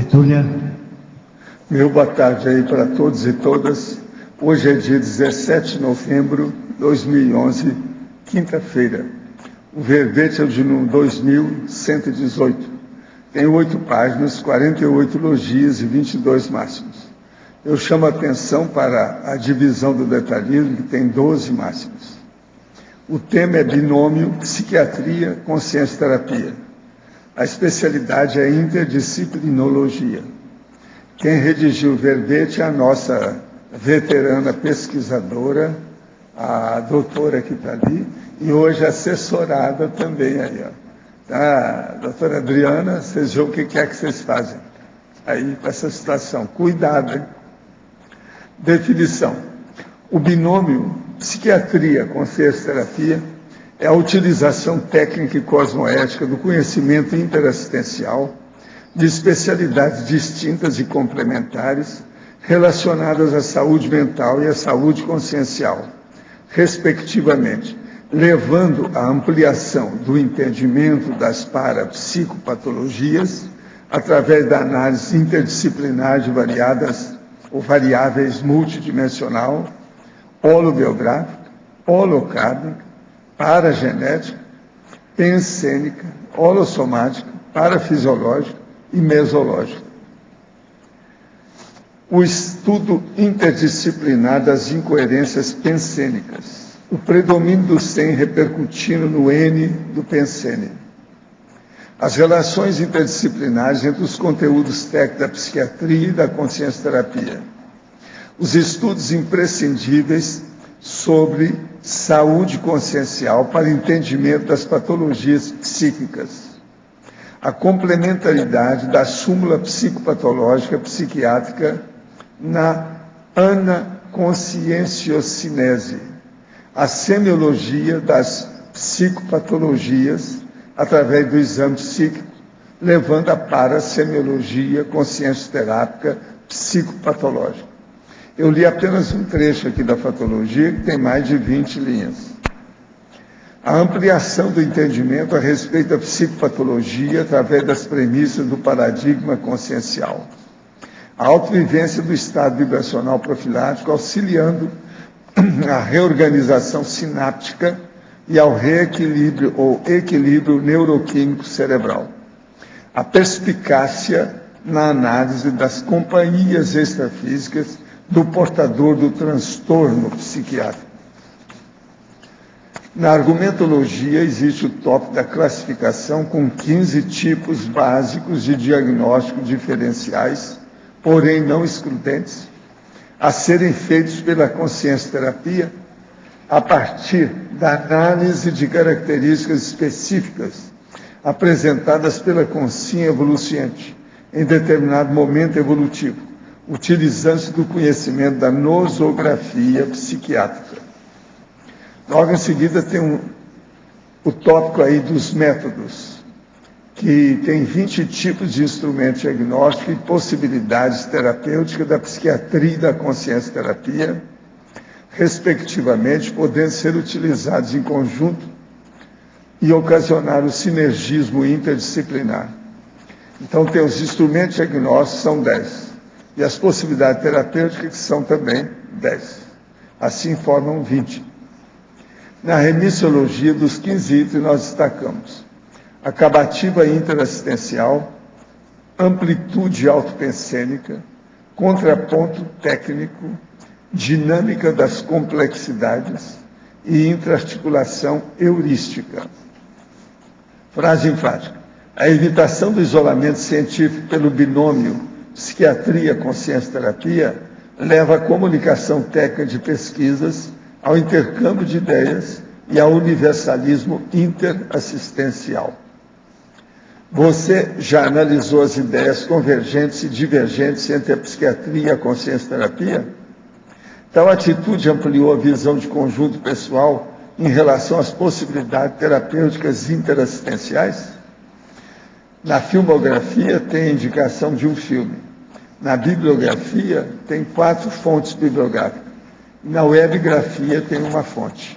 tertúlia. Meu boa tarde aí para todos e todas. Hoje é dia 17 de novembro de 2011, quinta-feira. O verbete é o de número 2118. Tem 8 páginas, 48 elogios e 22 máximos. Eu chamo a atenção para a divisão do detalhismo, que tem 12 máximos. O tema é binômio, psiquiatria, consciência-terapia. A especialidade é interdisciplinologia. Quem redigiu o verbete é a nossa veterana pesquisadora, a doutora que está ali, e hoje assessorada também aí, ó. Tá, doutora Adriana, vocês veem o que é que vocês fazem aí com essa situação. Cuidado, hein? Definição. O binômio psiquiatria-consciência-terapia é a utilização técnica e cosmoética do conhecimento interassistencial de especialidades distintas e complementares relacionadas à saúde mental e à saúde consciencial, respectivamente, levando à ampliação do entendimento das parapsicopatologias através da análise interdisciplinar de variadas ou variáveis multidimensional, holobiográfica, holocárnica, paragenética, pensênica, holossomática, parafisiológica e mesológica. O estudo interdisciplinar das incoerências pensênicas, o predomínio do SEM repercutindo no N do pensênio. As relações interdisciplinares entre os conteúdos técnicos da psiquiatria e da consciência-terapia. Os estudos imprescindíveis sobre saúde consciencial para entendimento das patologias psíquicas. A complementaridade da súmula psicopatológica psiquiátrica na anaconscienciocinese. A semiologia das psicopatologias através do exame psíquico, levando a parasemiologia consciência-terápica psicopatológica. Eu li apenas um trecho aqui da patologia, que tem mais de 20 linhas. A ampliação do entendimento a respeito da psicopatologia através das premissas do paradigma consciencial. A autovivência do estado vibracional profilático, auxiliando a reorganização sináptica e ao reequilíbrio ou equilíbrio neuroquímico cerebral. A perspicácia na análise das companhias extrafísicas do portador do transtorno psiquiátrico. Na argumentologia existe o tópico da classificação com 15 tipos básicos de diagnóstico diferenciais, porém não excludentes, a serem feitos pela consciência-terapia a partir da análise de características específicas apresentadas pela consciência evoluciente em determinado momento evolutivo, utilizando-se do conhecimento da nosografia psiquiátrica. Logo em seguida tem o tópico aí dos métodos, que tem 20 tipos de instrumentos diagnósticos e possibilidades terapêuticas da psiquiatria e da consciência-terapia, respectivamente, podendo ser utilizados em conjunto e ocasionar o sinergismo interdisciplinar. Então, tem os instrumentos diagnósticos, são 10, e as possibilidades terapêuticas, que são também 10. Assim, formam 20. Na remissiologia dos 15 itens, nós destacamos acabativa interassistencial, amplitude autopensênica, contraponto técnico, dinâmica das complexidades e intraarticulação heurística. Frase enfática. A evitação do isolamento científico pelo binômio psiquiatria-consciência-terapia leva à comunicação técnica de pesquisas, ao intercâmbio de ideias e ao universalismo interassistencial. Você já analisou as ideias convergentes e divergentes entre a psiquiatria e a consciência-terapia? Tal atitude ampliou a visão de conjunto pessoal em relação às possibilidades terapêuticas interassistenciais? Na filmografia tem a indicação de um filme. Na bibliografia tem 4 fontes bibliográficas. Na webgrafia tem uma fonte.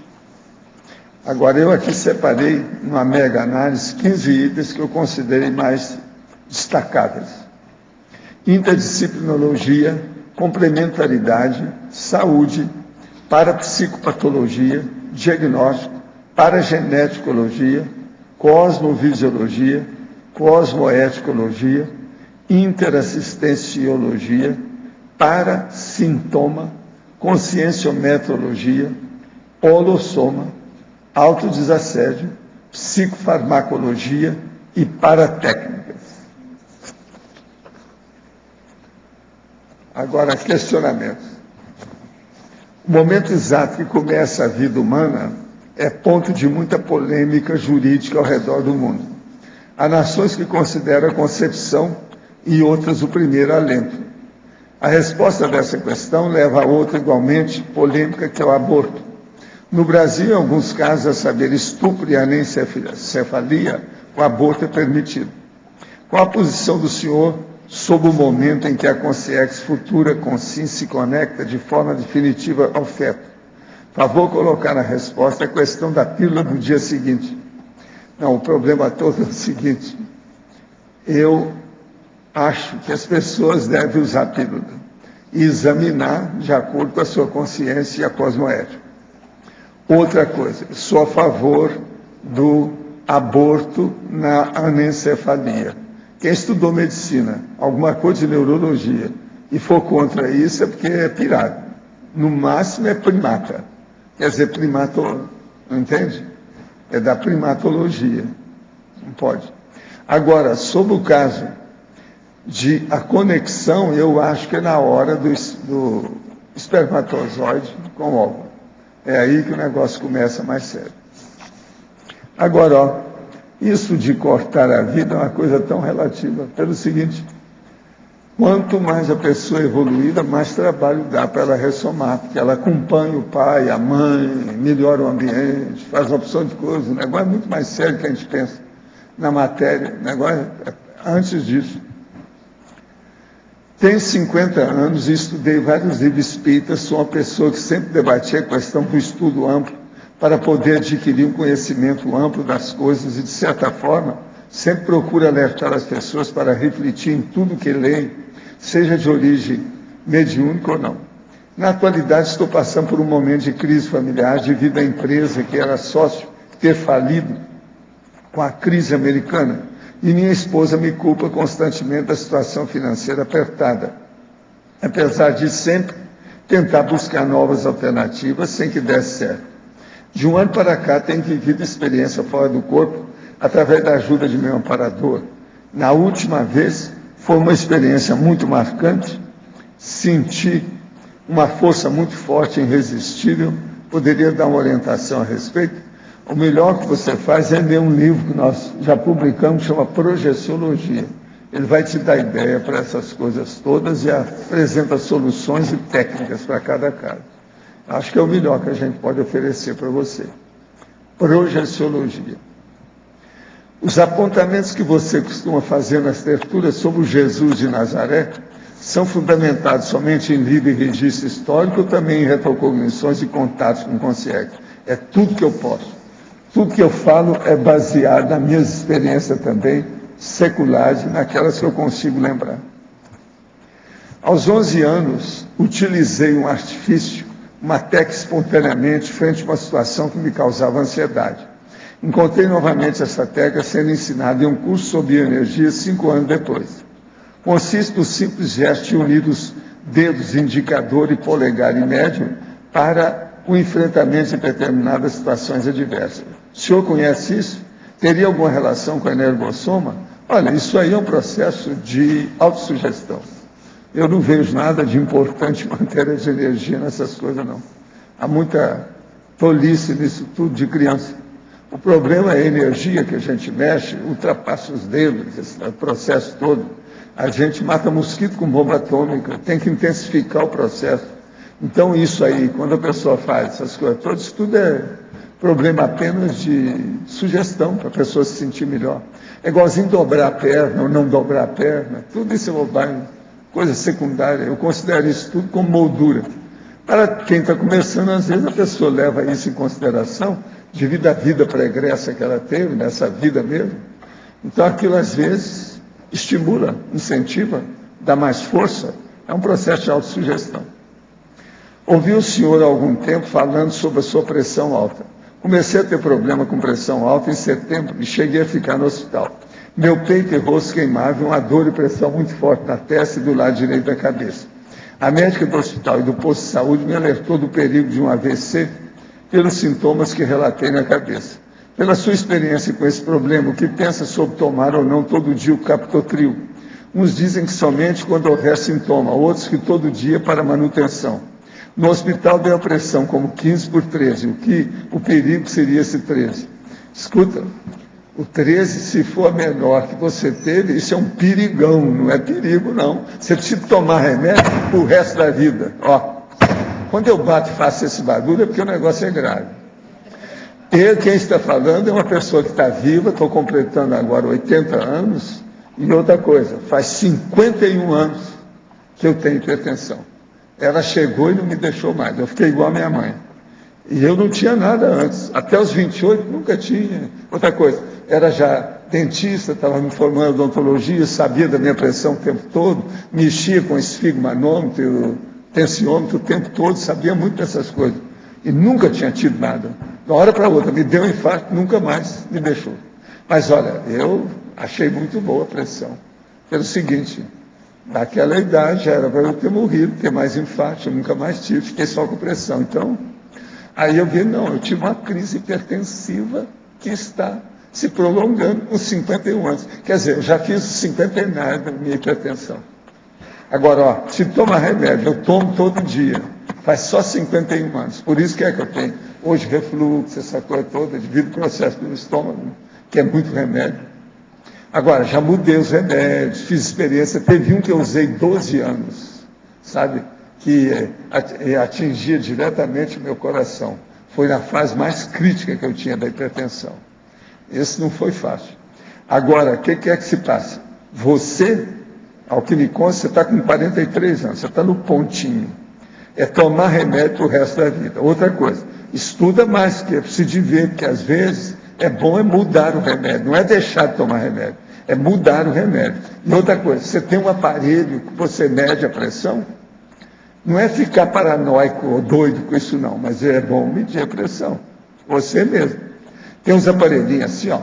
Agora, eu aqui separei, numa mega análise, 15 itens que eu considerei mais destacáveis. interdisciplinologia, complementaridade, saúde, parapsicopatologia, diagnóstico, parageneticologia, cosmovisiologia, cosmoeticologia, interassistenciologia, parasintoma, conscienciometrologia, holossoma, autodesassédio, psicofarmacologia e paratécnicas. Agora, questionamentos. O momento exato que começa a vida humana é ponto de muita polêmica jurídica ao redor do mundo. Há nações que consideram a concepção e outras o primeiro alento. A resposta dessa questão leva a outra igualmente polêmica, que é o aborto. No Brasil, em alguns casos, a saber, estupro e anencefalia, o aborto é permitido. Qual a posição do senhor sobre o momento em que a consciência futura se conecta de forma definitiva ao feto? Favor colocar na resposta a questão da pílula do dia seguinte. Não, o problema todo é o seguinte: eu acho que as pessoas devem usar a pílula e examinar de acordo com a sua consciência e a cosmoética. Outra coisa, sou a favor do aborto na anencefalia. Quem estudou medicina, alguma coisa de neurologia, e for contra isso é porque é pirado. No máximo é primata. Quer dizer, não entende? É da primatologia. Não pode. Agora, sobre o caso de a conexão, eu acho que é na hora do espermatozoide com o óvulo. É aí que o negócio começa mais sério. Agora, ó, isso de cortar a vida é uma coisa tão relativa. Pelo seguinte, quanto mais a pessoa é evoluída, mais trabalho dá para ela ressomar, porque ela acompanha o pai, a mãe, melhora o ambiente, faz uma opção de coisas. O negócio é muito mais sério do que a gente pensa na matéria. O negócio é antes disso. Tenho 50 anos e estudei vários livros espíritas, sou uma pessoa que sempre debatia a questão do estudo amplo para poder adquirir um conhecimento amplo das coisas e, de certa forma, sempre procuro alertar as pessoas para refletir em tudo que leem, seja de origem mediúnica ou não. Na atualidade, estou passando por um momento de crise familiar devido à empresa que era sócio ter falido com a crise americana. E minha esposa me culpa constantemente da situação financeira apertada. Apesar de sempre tentar buscar novas alternativas sem que desse certo. De um ano para cá, tenho vivido experiência fora do corpo através da ajuda de meu amparador. Na última vez, foi uma experiência muito marcante. Senti uma força muito forte e irresistível. Poderia dar uma orientação a respeito? O melhor que você faz é ler um livro que nós já publicamos, chama Projeciologia. Ele vai te dar ideia para essas coisas todas e apresenta soluções e técnicas para cada caso. Acho que é o melhor que a gente pode oferecer para você. Projeciologia. Os apontamentos que você costuma fazer nas tertulias sobre o Jesus de Nazaré são fundamentados somente em livro e registro histórico ou também em retrocognições e contatos com consciência. É tudo que eu posso. Tudo que eu falo é baseado nas minhas experiências também, seculares, naquelas que eu consigo lembrar. Aos 11 anos, utilizei um artifício, uma técnica espontaneamente, frente a uma situação que me causava ansiedade. Encontrei novamente essa técnica sendo ensinada em um curso sobre energia 5 anos depois. Consiste no simples gesto de unir os dedos indicador e polegar e médio para o enfrentamento de determinadas situações adversas. O senhor conhece isso? Teria alguma relação com a energossoma? Olha, isso aí é um processo de autossugestão. Eu não vejo nada de importante em matéria de energia nessas coisas, não. Há muita tolice nisso tudo de criança. O problema é a energia que a gente mexe, ultrapassa os dedos, esse processo todo. A gente mata mosquito com bomba atômica, tem que intensificar o processo. Então, isso aí, quando a pessoa faz essas coisas todas, isso tudo é problema apenas de sugestão para a pessoa se sentir melhor. É igualzinho dobrar a perna ou não dobrar a perna, tudo isso é bobagem, coisa secundária. Eu considero isso tudo como moldura. Para quem está começando, às vezes a pessoa leva isso em consideração devido à vida pregressa que ela teve, nessa vida mesmo. Então aquilo às vezes estimula, incentiva dá mais força, é um processo de autossugestão. Ouvi o senhor há algum tempo falando sobre a sua pressão alta. Comecei a ter problema com pressão alta em setembro e cheguei a ficar no hospital. Meu peito e rosto queimavam, uma dor e pressão muito forte na testa e do lado direito da cabeça. A médica do hospital e do posto de saúde me alertou do perigo de um AVC pelos sintomas que relatei na cabeça. Pela sua experiência com esse problema, o que pensa sobre tomar ou não todo dia o Captopril? Uns dizem que somente quando houver sintoma, outros que todo dia para manutenção. No hospital deu a pressão como 15/13, o perigo seria esse 13. Escuta, o 13, se for menor que você teve, isso é um perigão, não é perigo não. Você precisa tomar remédio o resto da vida. Ó, quando eu bato e faço esse barulho é porque o negócio é grave. Quem está falando é uma pessoa que está viva, estou completando agora 80 anos, e outra coisa, faz 51 anos que eu tenho hipertensão. Ela chegou e não me deixou mais, eu fiquei igual a minha mãe. E eu não tinha nada antes, até os 28 nunca tinha. Outra coisa, era já dentista, estava me formando em odontologia, sabia da minha pressão o tempo todo, mexia com esfigmanômetro, tensiômetro o tempo todo, sabia muito dessas coisas. E nunca tinha tido nada. De uma hora para outra, me deu um infarto, nunca mais me deixou. Mas olha, eu achei muito boa a pressão. Pelo seguinte, naquela idade já era para eu ter morrido, ter mais infarto, eu nunca mais tive, fiquei só com pressão. Então, aí eu vi, não, eu tive uma crise hipertensiva que está se prolongando com 51 anos. Quer dizer, eu já fiz o cinquentenário da minha hipertensão. Agora, ó, se toma remédio, eu tomo todo dia, faz só 51 anos. Por isso que é que eu tenho hoje refluxo, essa coisa toda, devido ao processo do estômago, que é muito remédio. Agora, já mudei os remédios, fiz experiência, teve um que eu usei 12 anos, sabe? Que atingia diretamente o meu coração. Foi na fase mais crítica que eu tinha da hipertensão. Esse não foi fácil. Agora, o que é que se passa? Você, ao que me consta, você está com 43 anos, você está no pontinho. É tomar remédio para o resto da vida. Outra coisa, estuda mais, que é preciso ver, porque às vezes é bom mudar o remédio, não é deixar de tomar remédio, é mudar o remédio. E outra coisa, você tem um aparelho que você mede a pressão, não é ficar paranoico ou doido com isso não, mas é bom medir a pressão, você mesmo. Tem uns aparelhinhos assim, ó,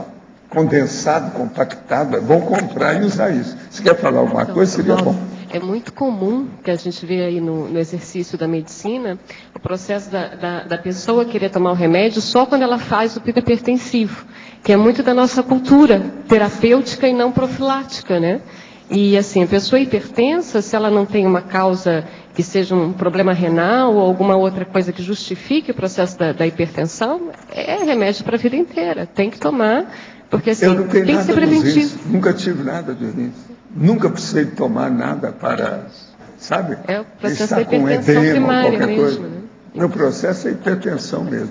condensado, compactado, é bom comprar e usar isso. Se quer falar alguma coisa, seria bom. É muito comum que a gente vê aí no exercício da medicina, o processo da pessoa querer tomar o remédio só quando ela faz o pico hipertensivo, que é muito da nossa cultura terapêutica e não profilática, né? E assim, a pessoa hipertensa, se ela não tem uma causa que seja um problema renal ou alguma outra coisa que justifique o processo da hipertensão, é remédio para a vida inteira, tem que tomar, porque assim, eu não tenho tem nada que ser preventivo. Rins, nunca tive nada de rins, nunca precisei tomar nada para, sabe? É o processo estar da hipertensão com edema, primária qualquer mesmo, coisa. né? Meu processo é hipertensão mesmo.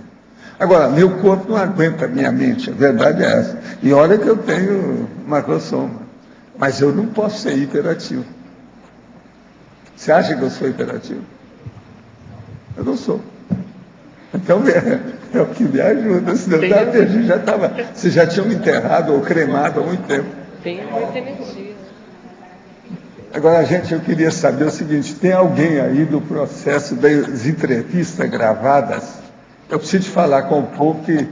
Agora, meu corpo não aguenta a minha mente, a verdade é essa. E olha que eu tenho macrosoma, mas eu não posso ser hiperativo. Você acha que eu sou hiperativo? Eu não sou. Então é o que me ajuda, senão eu tava perdido, já estava. Vocês já tinham me enterrado ou cremado há muito tempo. Tem muita energia. Agora, gente, eu queria saber o seguinte, tem alguém aí do processo das entrevistas gravadas? Eu preciso te falar com o povo que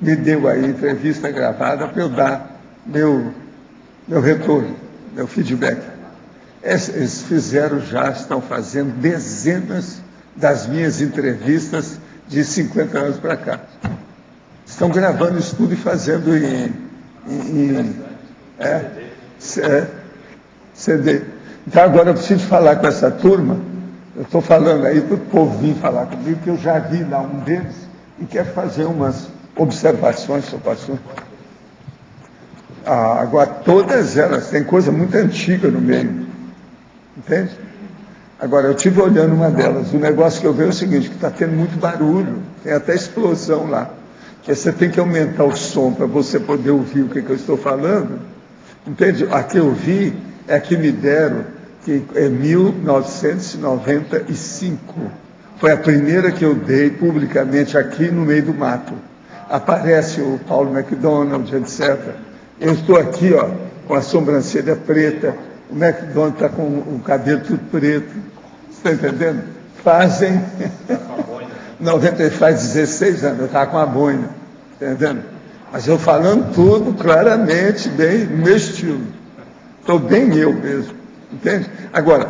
me deu aí entrevista gravada para eu dar meu retorno, meu feedback. Eles fizeram já, estão fazendo dezenas das minhas entrevistas de 50 anos para cá. Estão gravando isso tudo e fazendo CD. Então agora eu preciso falar com essa turma, eu estou falando aí para o povo vir falar comigo, que eu já vi lá um deles e quero fazer umas observações sobre o assunto. Agora, todas elas têm coisa muito antiga no meio, entende? Agora, eu estive olhando uma delas, o negócio que eu vejo é o seguinte, que está tendo muito barulho, tem até explosão lá, que você tem que aumentar o som para você poder ouvir o que eu estou falando, entende? A que eu vi é a que me deram, que é 1995, foi a primeira que eu dei publicamente aqui no meio do mato. Aparece o Paulo McDonald, etc., eu estou aqui, ó, com a sobrancelha preta, O McDonald's está com o cabelo tudo preto. Você está entendendo? Fazem 90, faz 16 anos, eu estava com a boina. Está entendendo? Mas eu falando tudo claramente, bem, no meu estilo. Estou bem eu mesmo. Entende? Agora,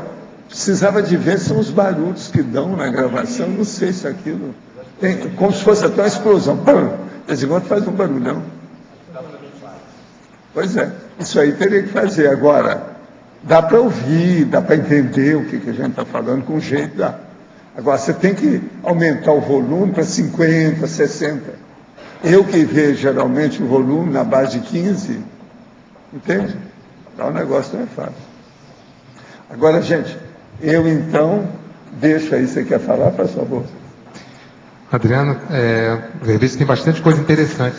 precisava de ver são os barulhos que dão na gravação. Não sei se aquilo tem, como se fosse até uma explosão. De vez em quando faz um barulhão. Pois é, isso aí teria que fazer. Agora, dá para ouvir, dá para entender o que a gente está falando, com jeito dá. Agora, você tem que aumentar o volume para 50, 60. Eu que vejo geralmente o volume na base de 15, entende? Então o negócio não é fácil. Agora, gente, eu então deixo aí, você quer falar, por favor? Adriano, o verbete tem bastante coisa interessante,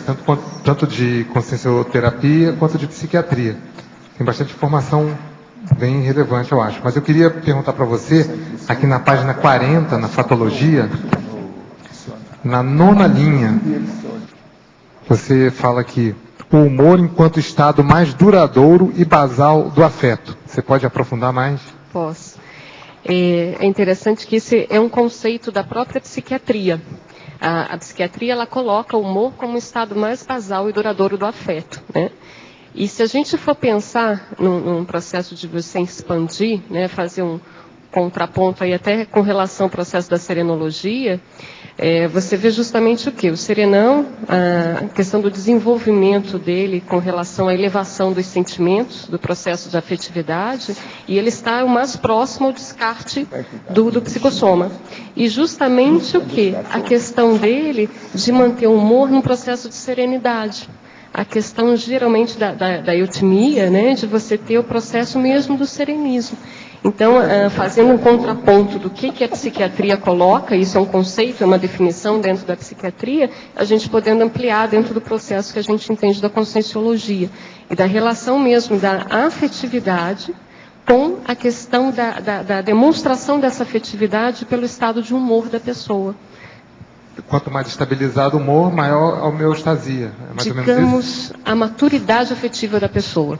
tanto de consciencioterapia quanto de psiquiatria. Tem bastante informação bem relevante, eu acho. Mas eu queria perguntar para você, aqui na página 40, na fatologia, na 9ª linha, você fala que o humor enquanto estado mais duradouro e basal do afeto. Você pode aprofundar mais? Posso. É interessante que esse é um conceito da própria psiquiatria. A psiquiatria, ela coloca o humor como um estado mais basal e duradouro do afeto, né? E se a gente for pensar num processo de você expandir, né, fazer um contraponto aí até com relação ao processo da serenologia, você vê justamente o quê? O serenão, a questão do desenvolvimento dele com relação à elevação dos sentimentos, do processo de afetividade, e ele está o mais próximo ao descarte do psicossoma. E justamente o quê? A questão dele de manter o humor num processo de serenidade. A questão geralmente da eutimia, né, de você ter o processo mesmo do serenismo. Então, fazendo um contraponto do que a psiquiatria coloca, isso é um conceito, é uma definição dentro da psiquiatria, a gente podendo ampliar dentro do processo que a gente entende da conscienciologia. E da relação mesmo da afetividade com a questão da demonstração dessa afetividade pelo estado de humor da pessoa. Quanto mais estabilizado o humor, maior a homeostasia. É mais ou menos isso? A maturidade afetiva da pessoa.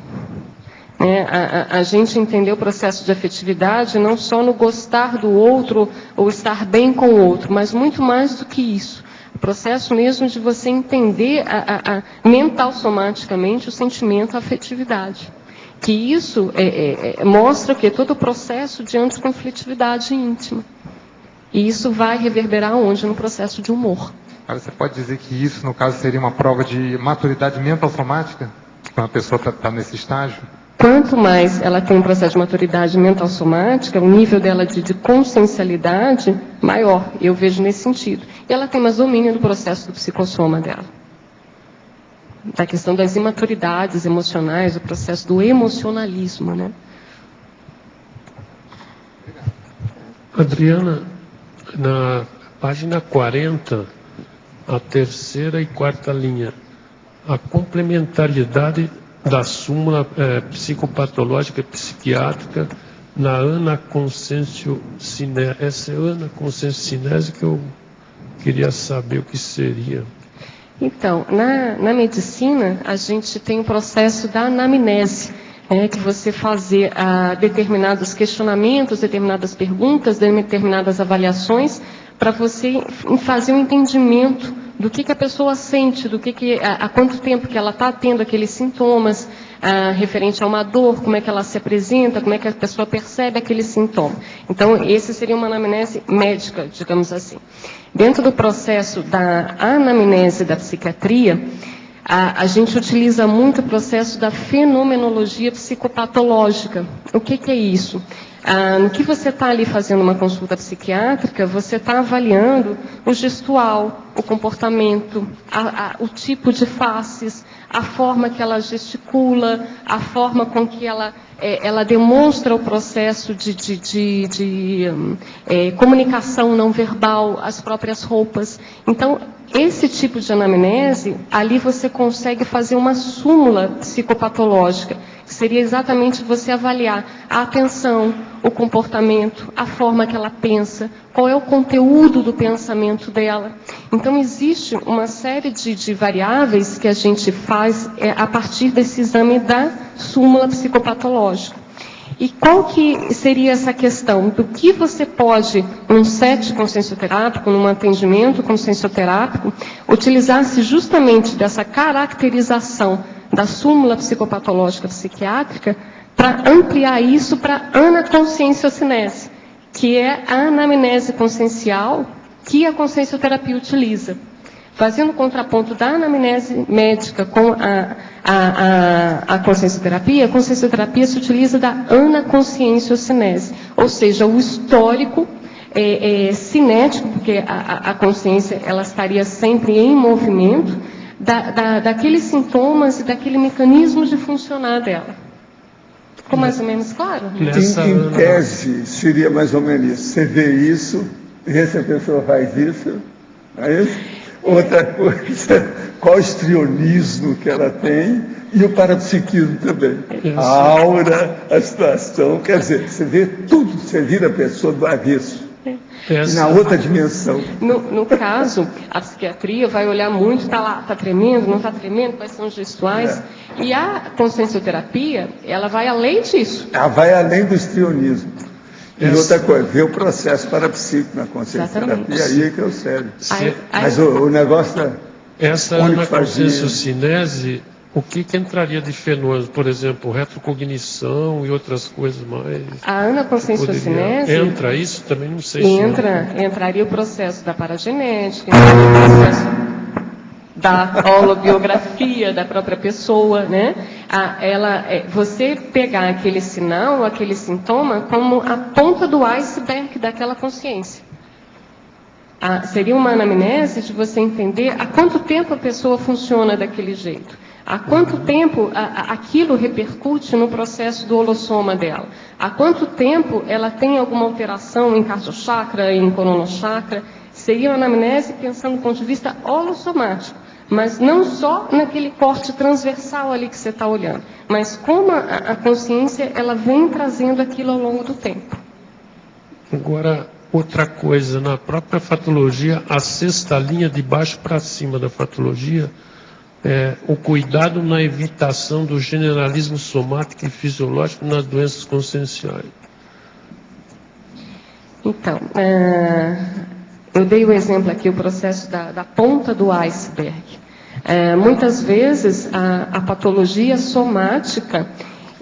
A gente entender o processo de afetividade não só no gostar do outro ou estar bem com o outro, mas muito mais do que isso. O processo mesmo de você entender mental somaticamente o sentimento, a afetividade. Que isso mostra que todo o processo de anticonflitividade íntima. E isso vai reverberar onde? No processo de humor. Cara, você pode dizer que isso, no caso, seria uma prova de maturidade mental somática? Quando a pessoa está nesse estágio? Quanto mais ela tem um processo de maturidade mental somática, o nível dela de consciencialidade maior, eu vejo nesse sentido. E ela tem mais domínio do processo do psicossoma dela. Da questão das imaturidades emocionais, o processo do emocionalismo, né? Adriana, na página 40, a 3ª e 4ª linha, a complementariedade da súmula psicopatológica psiquiátrica na anaconscienciocinese. Essa é a anaconscienciocinese que eu queria saber o que seria. Então, na medicina, a gente tem o processo da anamnese, que você fazer determinados questionamentos, determinadas perguntas, determinadas avaliações, para você fazer um entendimento do que a pessoa sente, há quanto tempo que ela está tendo aqueles sintomas, referente a uma dor, como é que ela se apresenta, como é que a pessoa percebe aquele sintoma. Então, esse seria uma anamnese médica, digamos assim. Dentro do processo da anamnese da psiquiatria, a gente utiliza muito o processo da fenomenologia psicopatológica. O que é isso? No que você está ali fazendo uma consulta psiquiátrica, você está avaliando o gestual, o comportamento, o tipo de faces, a forma que ela gesticula, a forma com que ela demonstra o processo de comunicação não verbal, as próprias roupas. Então, esse tipo de anamnese, ali você consegue fazer uma súmula psicopatológica, que seria exatamente você avaliar a atenção, o comportamento, a forma que ela pensa, qual é o conteúdo do pensamento dela. Então, existe uma série de variáveis que a gente faz a partir desse exame da súmula psicopatológica. E qual que seria essa questão? Do que você pode, num set consciencioterápico, num atendimento consciencioterápico, utilizar-se justamente dessa caracterização da súmula psicopatológica psiquiátrica para ampliar isso para a anaconscienciocinese, que é a anamnese consciencial que a consciencioterapia utiliza. Fazendo o contraponto da anamnese médica com a consciencioterapia, a consciencioterapia se utiliza da anaconscienciocinese, ou seja, o histórico cinético, porque a consciência ela estaria sempre em movimento, daqueles sintomas e daquele mecanismo de funcionar dela. Ficou mais ou menos claro? Em tese, seria mais ou menos isso. Você vê isso, vê se a pessoa faz isso, não é isso? Outra coisa, qual o histrionismo que ela tem e o parapsiquismo também. A aura, a situação, quer dizer, você vê tudo, você vira a pessoa do avesso. E na outra dimensão. No caso, a psiquiatria vai olhar muito, está lá, está tremendo, não está tremendo, quais são os gestuais. E a consciencioterapia, ela vai além disso. Ela vai além do histrionismo. E outra coisa, ver o processo parapsíquico na consciencioterapia, aí é que é o sério. Mas o negócio da... Essa anaconscienciocinese, o que entraria de fenômenos? Por exemplo, retrocognição e outras coisas mais? A anaconscienciocinese... Entra isso? Também não sei se... Entraria o processo da paragenética, entraria o processo da holobiografia da própria pessoa, né? Você pegar aquele sinal, aquele sintoma, como a ponta do iceberg daquela consciência. Seria uma anamnese de você entender há quanto tempo a pessoa funciona daquele jeito. Há quanto tempo aquilo repercute no processo do holossoma dela. Há quanto tempo ela tem alguma alteração em cardiochakra, em coronochakra. Seria uma anamnese pensando do ponto de vista holossomático. Mas não só naquele corte transversal ali que você está olhando, mas como a consciência ela vem trazendo aquilo ao longo do tempo. Agora, outra coisa, na própria fatologia, a sexta linha de baixo para cima da fatologia, o cuidado na evitação do generalismo somático e fisiológico nas doenças conscienciais. Então, eu dei o exemplo aqui, o processo da ponta do iceberg. Muitas vezes, a patologia somática,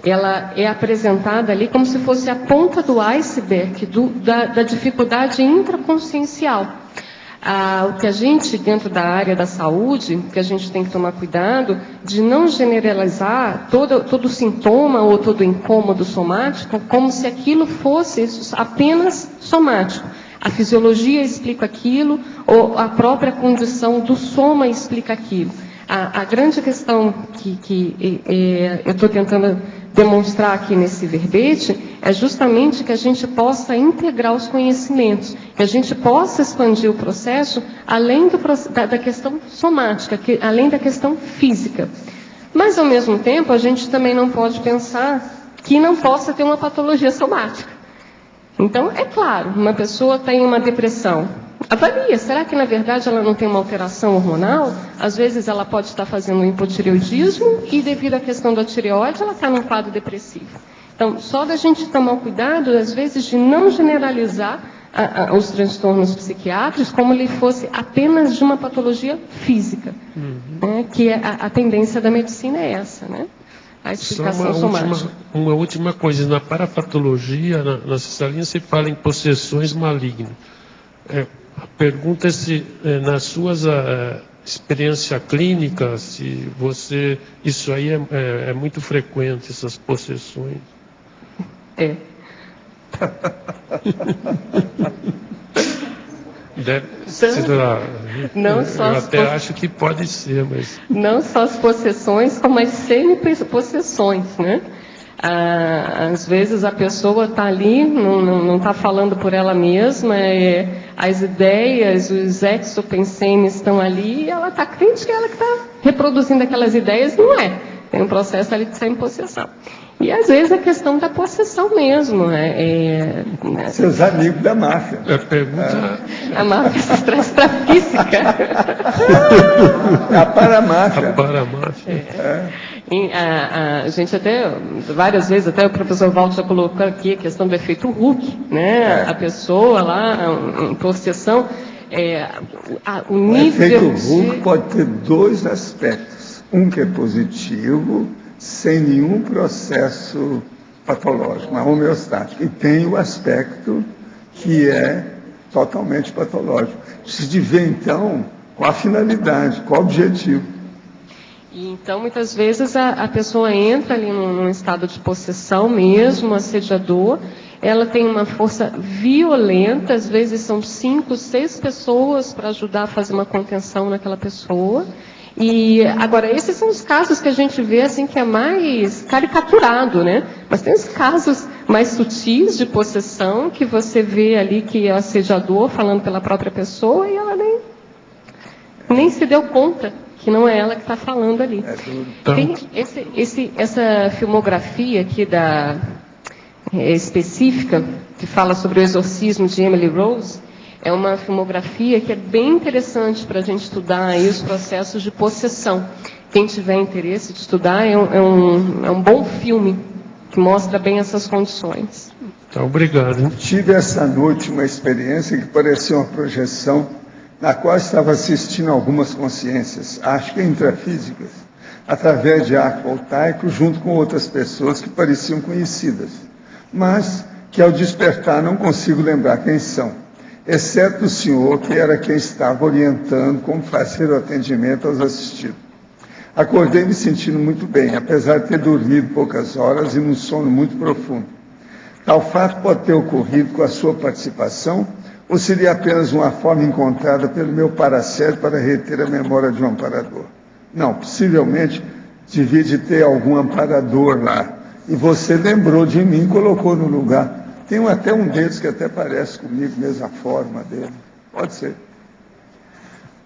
ela é apresentada ali como se fosse a ponta do iceberg da dificuldade intraconsciencial. O que a gente, dentro da área da saúde, que a gente tem que tomar cuidado de não generalizar todo sintoma ou todo incômodo somático como se aquilo fosse apenas somático. A fisiologia explica aquilo, ou a própria condição do soma explica aquilo. A grande questão que eu estou tentando demonstrar aqui nesse verbete é justamente que a gente possa integrar os conhecimentos, que a gente possa expandir o processo além da questão somática, além da questão física. Mas, ao mesmo tempo, a gente também não pode pensar que não possa ter uma patologia somática. Então, é claro, uma pessoa tem uma depressão, avalia, será que na verdade ela não tem uma alteração hormonal? Às vezes ela pode estar fazendo um hipotireoidismo e devido à questão da tireoide ela está num quadro depressivo. Então, só da gente tomar cuidado, às vezes, de não generalizar os transtornos psiquiátricos como ele fosse apenas de uma patologia física, né? Que a tendência da medicina é essa, né? A explicação somática. Uma última coisa, na parapatologia, na cestalina, se fala em possessões malignas. A pergunta é se, nas suas experiências clínicas, se isso aí é muito frequente, essas possessões. Deve ser, eu até acho que pode ser, mas... Não só as possessões, como as semi-possessões, né? Às vezes a pessoa está ali, não está falando por ela mesma, as ideias, os exopensenes estão ali, e ela está crente que ela que está reproduzindo aquelas ideias, não é. Tem um processo ali de semi-possessão. E às vezes a questão da possessão mesmo. Seus amigos da máfia. A máfia se traz para a física. A paramáfia. A paramáfia. A gente até, várias vezes, até o professor Walter já colocou aqui a questão do efeito Hooke, né? A pessoa lá, em possessão, o nível O efeito Hooke pode ter dois aspectos. Um que é positivo, sem nenhum processo patológico, uma homeostática. E tem o aspecto que é totalmente patológico. Precisa de ver, então, qual a finalidade, qual o objetivo. E, então, muitas vezes, a pessoa entra ali num estado de possessão mesmo, assediador, ela tem uma força violenta, às vezes são 5, 6 pessoas para ajudar a fazer uma contenção naquela pessoa. E agora, esses são os casos que a gente vê assim que é mais caricaturado, né? Mas tem os casos mais sutis de possessão que você vê ali que é o assediador falando pela própria pessoa e ela nem se deu conta que não é ela que está falando ali. Tem essa filmografia aqui específica que fala sobre o exorcismo de Emily Rose. É uma filmografia que é bem interessante para a gente estudar aí os processos de possessão. Quem tiver interesse de estudar, é um bom filme que mostra bem essas condições. Tá, obrigado. Tive essa noite uma experiência que parecia uma projeção na qual estava assistindo algumas consciências, acho que intrafísicas, através de arco voltaico, junto com outras pessoas que pareciam conhecidas, mas que ao despertar não consigo lembrar quem são. Exceto o senhor, que era quem estava orientando como fazer o atendimento aos assistidos. Acordei me sentindo muito bem, apesar de ter dormido poucas horas e num sono muito profundo. Tal fato pode ter ocorrido com a sua participação, ou seria apenas uma forma encontrada pelo meu paracérebro para reter a memória de um amparador? Não, possivelmente devia de ter algum amparador lá. E você lembrou de mim e colocou no lugar. Tem até um deles que até parece comigo, mesmo a forma dele. Pode ser.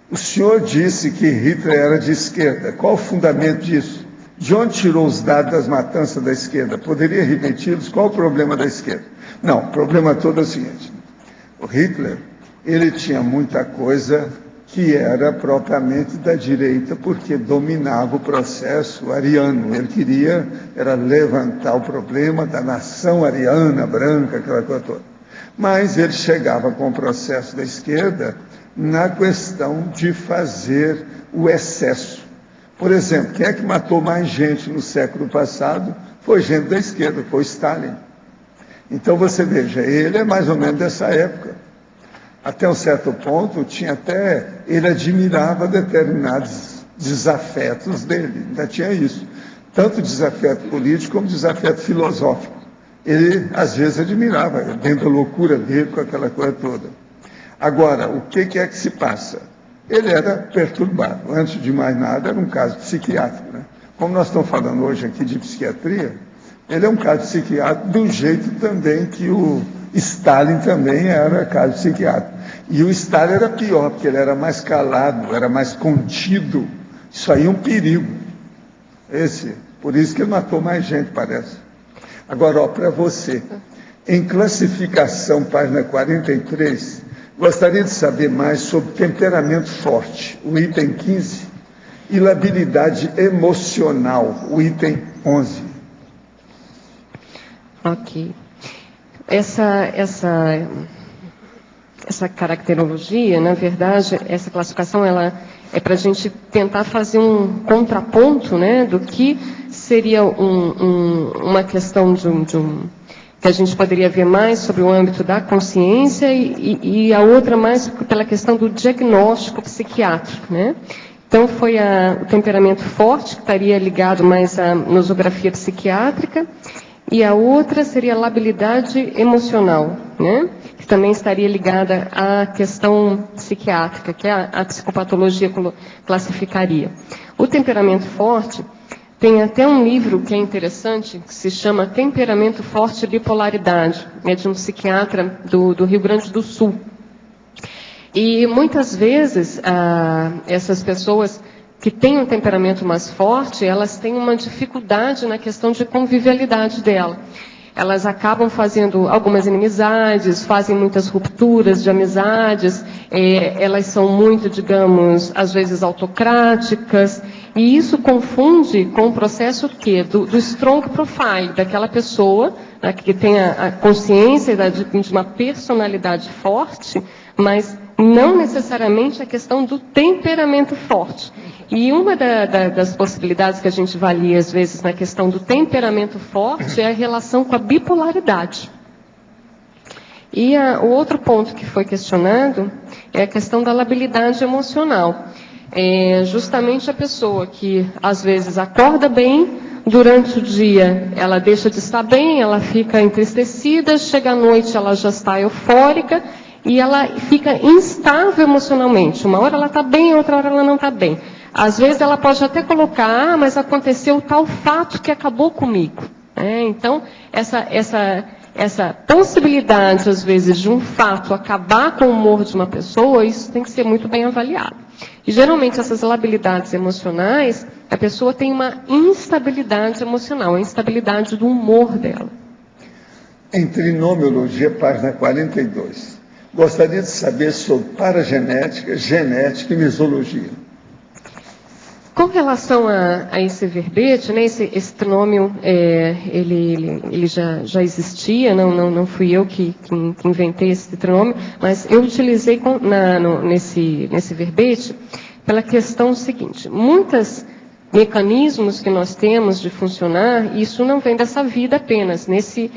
O senhor disse que Hitler era de esquerda. Qual o fundamento disso? De onde tirou os dados das matanças da esquerda? Poderia repeti-los? Qual o problema da esquerda? Não, o problema todo é o seguinte. O Hitler, ele tinha muita coisa que era propriamente da direita, porque dominava o processo ariano. Ele queria era levantar o problema da nação ariana, branca, aquela coisa toda. Mas ele chegava com o processo da esquerda na questão de fazer o excesso. Por exemplo, quem é que matou mais gente no século passado? Foi gente da esquerda, foi Stalin. Então você veja, ele é mais ou menos dessa época. Até um certo ponto, ele admirava determinados desafetos dele, ainda tinha isso. Tanto desafeto político como desafeto filosófico. Ele, às vezes, admirava, dentro da loucura dele, com aquela coisa toda. Agora, o que é que se passa? Ele era perturbado. Antes de mais nada, era um caso psiquiátrico, né? Como nós estamos falando hoje aqui de psiquiatria, ele é um caso psiquiátrico do jeito também que o Stalin também era caso psiquiátrico. E o Stalin era pior, porque ele era mais calado, era mais contido. Isso aí é um perigo. Por isso que ele matou mais gente, parece. Agora, para você, em classificação, página 43, gostaria de saber mais sobre temperamento forte, o item 15, e labilidade emocional, o item 11. Ok. Essa caracterologia, na verdade, essa classificação, ela é para a gente tentar fazer um contraponto, né, do que seria uma questão que a gente poderia ver mais sobre o âmbito da consciência e a outra mais pela questão do diagnóstico psiquiátrico, né? Então, foi o temperamento forte, que estaria ligado mais à nosografia psiquiátrica, e a outra seria a labilidade emocional, né? Que também estaria ligada à questão psiquiátrica, que a psicopatologia classificaria. O temperamento forte, tem até um livro que é interessante, que se chama Temperamento Forte e Bipolaridade, é de um psiquiatra do Rio Grande do Sul. E muitas vezes essas pessoas que têm um temperamento mais forte, elas têm uma dificuldade na questão de convivialidade dela. Elas acabam fazendo algumas inimizades, fazem muitas rupturas de amizades, elas são muito, digamos, às vezes autocráticas, e isso confunde com o processo do strong profile, daquela pessoa, né, que tem a consciência de uma personalidade forte, mas não necessariamente a questão do temperamento forte. E uma das possibilidades que a gente avalia, às vezes, na questão do temperamento forte é a relação com a bipolaridade. E o outro ponto que foi questionado é a questão da labilidade emocional. É justamente a pessoa que, às vezes, acorda bem, durante o dia ela deixa de estar bem, ela fica entristecida, chega à noite ela já está eufórica, e ela fica instável emocionalmente. Uma hora ela está bem, outra hora ela não está bem. Às vezes ela pode até colocar, mas aconteceu tal fato que acabou comigo. Então, essa possibilidade, às vezes, de um fato acabar com o humor de uma pessoa, isso tem que ser muito bem avaliado. E, geralmente, essas labilidades emocionais, a pessoa tem uma instabilidade emocional, a instabilidade do humor dela. Em Trinomiologia, página 42. Gostaria de saber sobre paragenética, genética e mesologia. Com relação a esse verbete, né, esse trinômio, ele já existia, não fui eu que inventei esse trinômio, mas eu utilizei nesse verbete pela questão seguinte: muitos mecanismos que nós temos de funcionar, isso não vem dessa vida apenas, nesse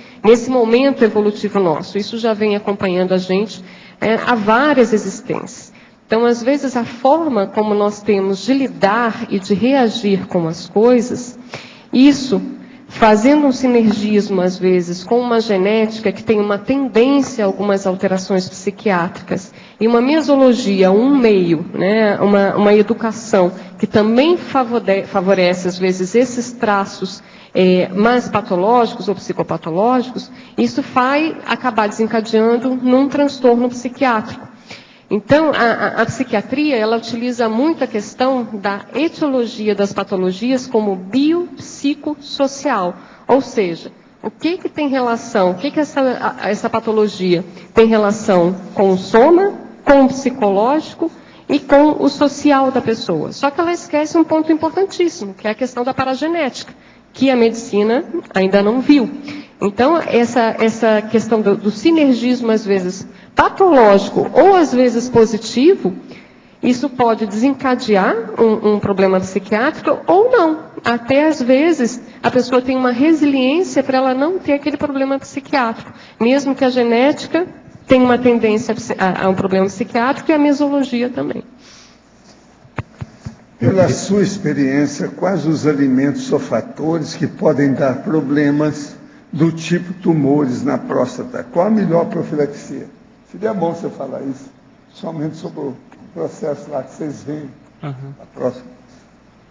momento evolutivo nosso, isso já vem acompanhando a gente há várias existências. Então, às vezes, a forma como nós temos de lidar e de reagir com as coisas, isso, fazendo um sinergismo, às vezes, com uma genética que tem uma tendência a algumas alterações psiquiátricas, e uma mesologia, um meio, né, uma educação que também favorece, às vezes, esses traços mais patológicos ou psicopatológicos, isso vai acabar desencadeando num transtorno psiquiátrico. Então, a psiquiatria, ela utiliza muito a questão da etiologia das patologias como biopsicossocial. Ou seja, o que tem relação, o que essa patologia tem relação com o soma, com o psicológico e com o social da pessoa. Só que ela esquece um ponto importantíssimo, que é a questão da paragenética, que a medicina ainda não viu. Então, essa questão do sinergismo, às vezes, patológico ou às vezes positivo, isso pode desencadear um problema psiquiátrico ou não. Até às vezes a pessoa tem uma resiliência para ela não ter aquele problema psiquiátrico, mesmo que a genética tenha uma tendência a um problema psiquiátrico e a mesologia também. Pela sua experiência, quais os alimentos ou fatores que podem dar problemas do tipo tumores na próstata? Qual a melhor profilaxia? Seria bom você falar isso, somente sobre o processo lá que vocês veem na próstata.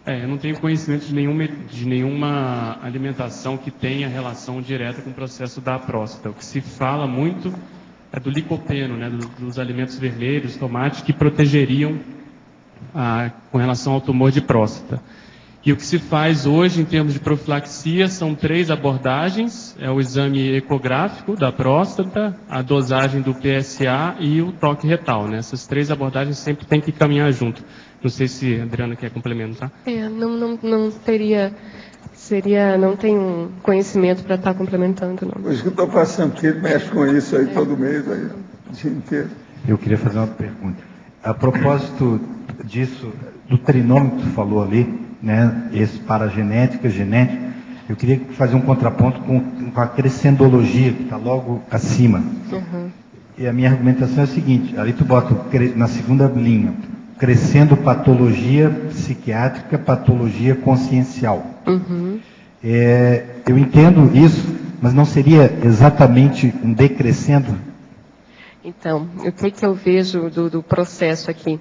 Eu não tenho conhecimento de nenhuma alimentação que tenha relação direta com o processo da próstata. O que se fala muito é do licopeno, né, dos alimentos vermelhos, tomates, que protegeriam com relação ao tumor de próstata. E o que se faz hoje em termos de profilaxia são 3 abordagens: é o exame ecográfico da próstata, a dosagem do PSA e o toque retal, né? Essas 3 abordagens sempre tem que caminhar junto. Não sei se a Adriana quer complementar. Não tenho conhecimento para estar complementando, não. Hoje que eu estou passando, que ele mexe com isso aí todo mês, aí, o dia inteiro. Eu queria fazer uma pergunta. A propósito disso, do trinômio que tu falou ali, né, esse paragenética, genética, eu queria fazer um contraponto com a crescendologia, que está logo acima. E a minha argumentação é a seguinte: ali tu bota na segunda linha, crescendo patologia psiquiátrica, patologia consciencial. Eu entendo isso, mas não seria exatamente um decrescendo? Então, o que eu vejo do processo aqui?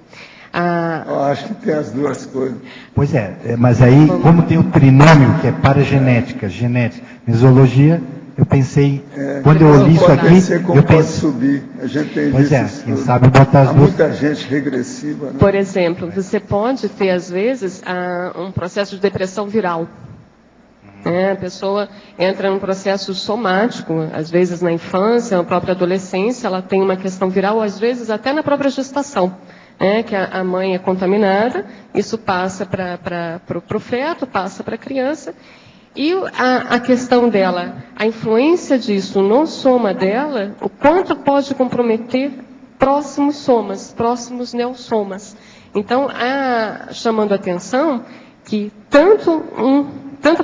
Eu acho que tem as duas coisas. Pois é, mas aí, como tem o trinômio, que é paragenética, genética, mesologia, eu pensei, quando eu li isso aqui, eu pode pensei, subir. A gente tem pois visto é, isso quem tudo. sabe botar as Há duas. muita gente regressiva, né? Por exemplo, você pode ter, às vezes, um processo de depressão viral. A pessoa entra num processo somático, às vezes na infância, na própria adolescência, ela tem uma questão viral, às vezes até na própria gestação, que a mãe é contaminada, isso passa para o feto, passa para a criança, e a questão dela, a influência disso no soma dela, o quanto pode comprometer próximos somas, próximos neossomas. Então, chamando a atenção que tanto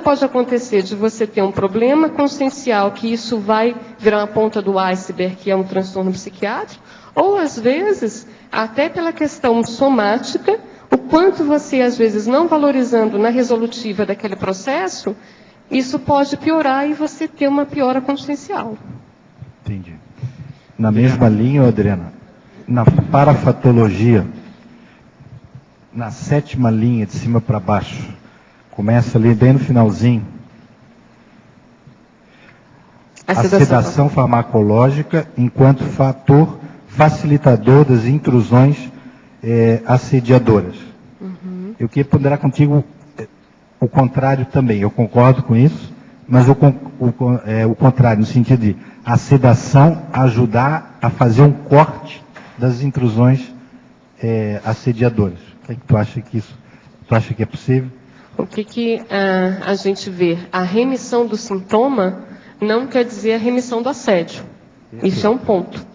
pode acontecer de você ter um problema consciencial, que isso vai virar uma ponta do iceberg, que é um transtorno psiquiátrico, ou às vezes, até pela questão somática, o quanto você, às vezes, não valorizando na resolutiva daquele processo, isso pode piorar e você ter uma piora consciencial. Entendi. Na mesma linha, Adriana, na parafatologia, na 7ª linha, de cima para baixo, começa ali bem no finalzinho, a sedação farmacológica enquanto fator facilitador das intrusões assediadoras. Eu queria ponderar contigo o contrário também. Eu concordo com isso, mas o contrário, no sentido de a sedação ajudar a fazer um corte das intrusões assediadoras. O que é que tu acha que isso? Tu acha que é possível? O que a gente vê? A remissão do sintoma não quer dizer a remissão do assédio. Isso é um ponto.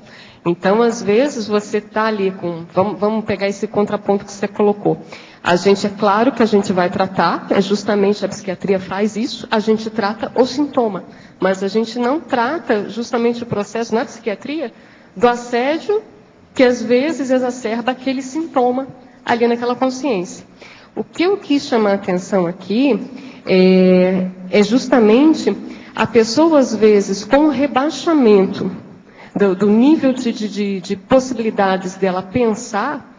Então, às vezes, você está ali com... Vamos pegar esse contraponto que você colocou. A gente, é claro que a gente vai tratar, justamente a psiquiatria faz isso, a gente trata o sintoma. Mas a gente não trata justamente o processo na psiquiatria do assédio que, às vezes, exacerba aquele sintoma ali naquela consciência. O que eu quis chamar a atenção aqui é justamente a pessoa, às vezes, com o rebaixamento do nível de possibilidades dela pensar,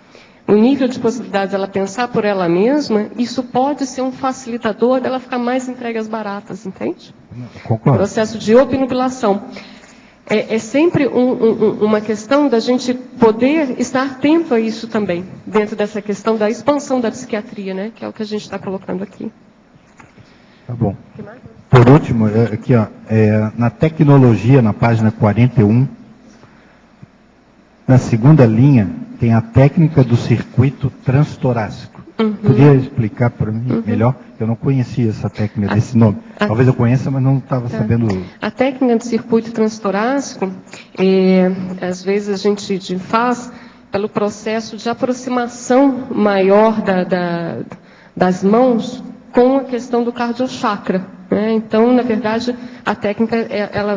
o nível de possibilidades dela pensar por ela mesma, isso pode ser um facilitador dela ficar mais entregue às baratas, entende? Concordo. Processo de obnubilação. É sempre uma questão da gente poder estar atento a isso também, dentro dessa questão da expansão da psiquiatria, né? Que é o que a gente está colocando aqui. Tá bom. Por último, aqui, ó, na tecnologia, na página 41, na 2ª linha, tem a técnica do circuito transtorácico. Podia explicar para mim melhor? Eu não conhecia essa técnica desse nome. Talvez eu conheça, mas não estava sabendo. A técnica do circuito transtorácico, às vezes a gente faz pelo processo de aproximação maior das mãos com a questão do cardiochakra. Então, na verdade, a técnica,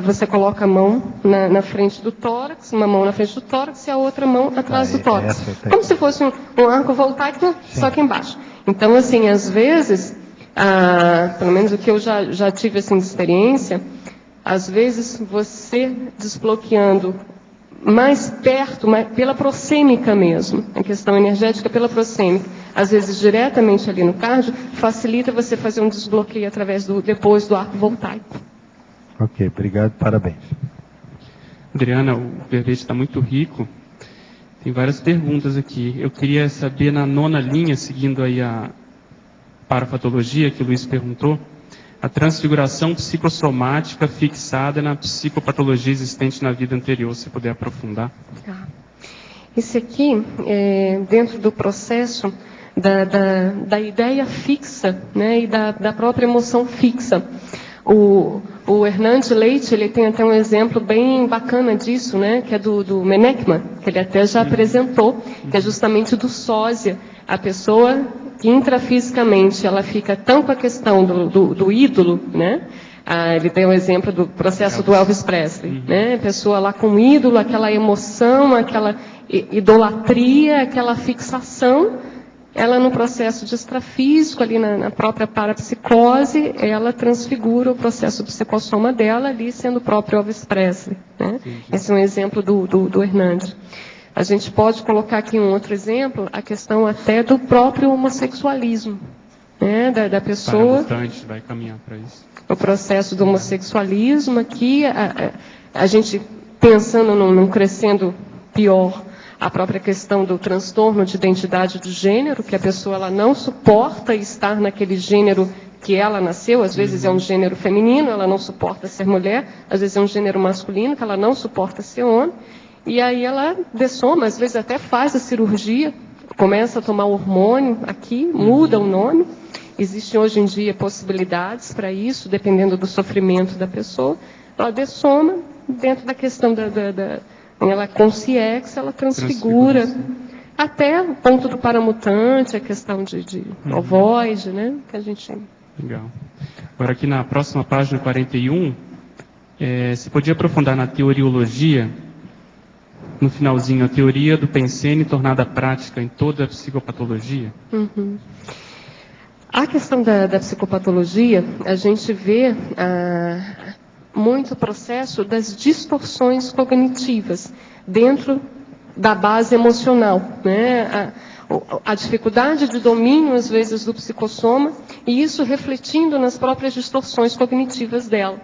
você coloca a mão na frente do tórax, uma mão na frente do tórax e a outra mão atrás do tórax. Como se fosse um arco voltaico, só que embaixo. Então, assim, às vezes, pelo menos o que eu já tive assim, de experiência, às vezes você desbloqueando mais perto, pela proxêmica mesmo, a questão energética pela proxêmica, às vezes diretamente ali no cardio, facilita você fazer um desbloqueio através depois do arco voltaico. Ok, obrigado, parabéns. Adriana, o verbete está muito rico. Tem várias perguntas aqui. Eu queria saber, na 9ª linha, seguindo aí a parafatologia que o Luiz perguntou, a transfiguração psicossomática fixada na psicopatologia existente na vida anterior, se puder aprofundar. Esse aqui, dentro do processo da ideia fixa, né, e da própria emoção fixa. O Hernandes Leite, ele tem até um exemplo bem bacana disso, né, que é do Menekman, que ele até já apresentou, que é justamente do sósia. A pessoa que intrafisicamente ela fica tão com a questão do ídolo, né? Ele tem o exemplo do processo do Elvis Presley, né? A pessoa lá com o ídolo, aquela emoção, aquela idolatria, aquela fixação, ela no processo de extrafísico, ali na própria parapsicose, ela transfigura o processo psicossoma dela ali, sendo o próprio Elvis Presley, né? Esse é um exemplo do Hernandes. A gente pode colocar aqui um outro exemplo, a questão até do próprio homossexualismo, né, da pessoa. Para vai caminhar para isso. O processo do homossexualismo aqui, a gente pensando num crescendo pior, a própria questão do transtorno de identidade de gênero, que a pessoa ela não suporta estar naquele gênero que ela nasceu, às vezes é um gênero feminino, ela não suporta ser mulher, às vezes é um gênero masculino, que ela não suporta ser homem, e aí ela dessoma, às vezes até faz a cirurgia, começa a tomar hormônio aqui, muda o nome. Existem hoje em dia possibilidades para isso, dependendo do sofrimento da pessoa. Ela dessoma dentro da questão ela consciex, ela transfigura, até o ponto do paramutante, a questão de ovoide, né? Que a gente... Legal. Agora aqui na próxima página 41, você podia aprofundar na teoriologia, no finalzinho, a teoria do Pensene tornada prática em toda a psicopatologia? Uhum. A questão da psicopatologia, a gente vê muito o processo das distorções cognitivas dentro da base emocional, né? A dificuldade de domínio, às vezes, do psicossoma, e isso refletindo nas próprias distorções cognitivas dela.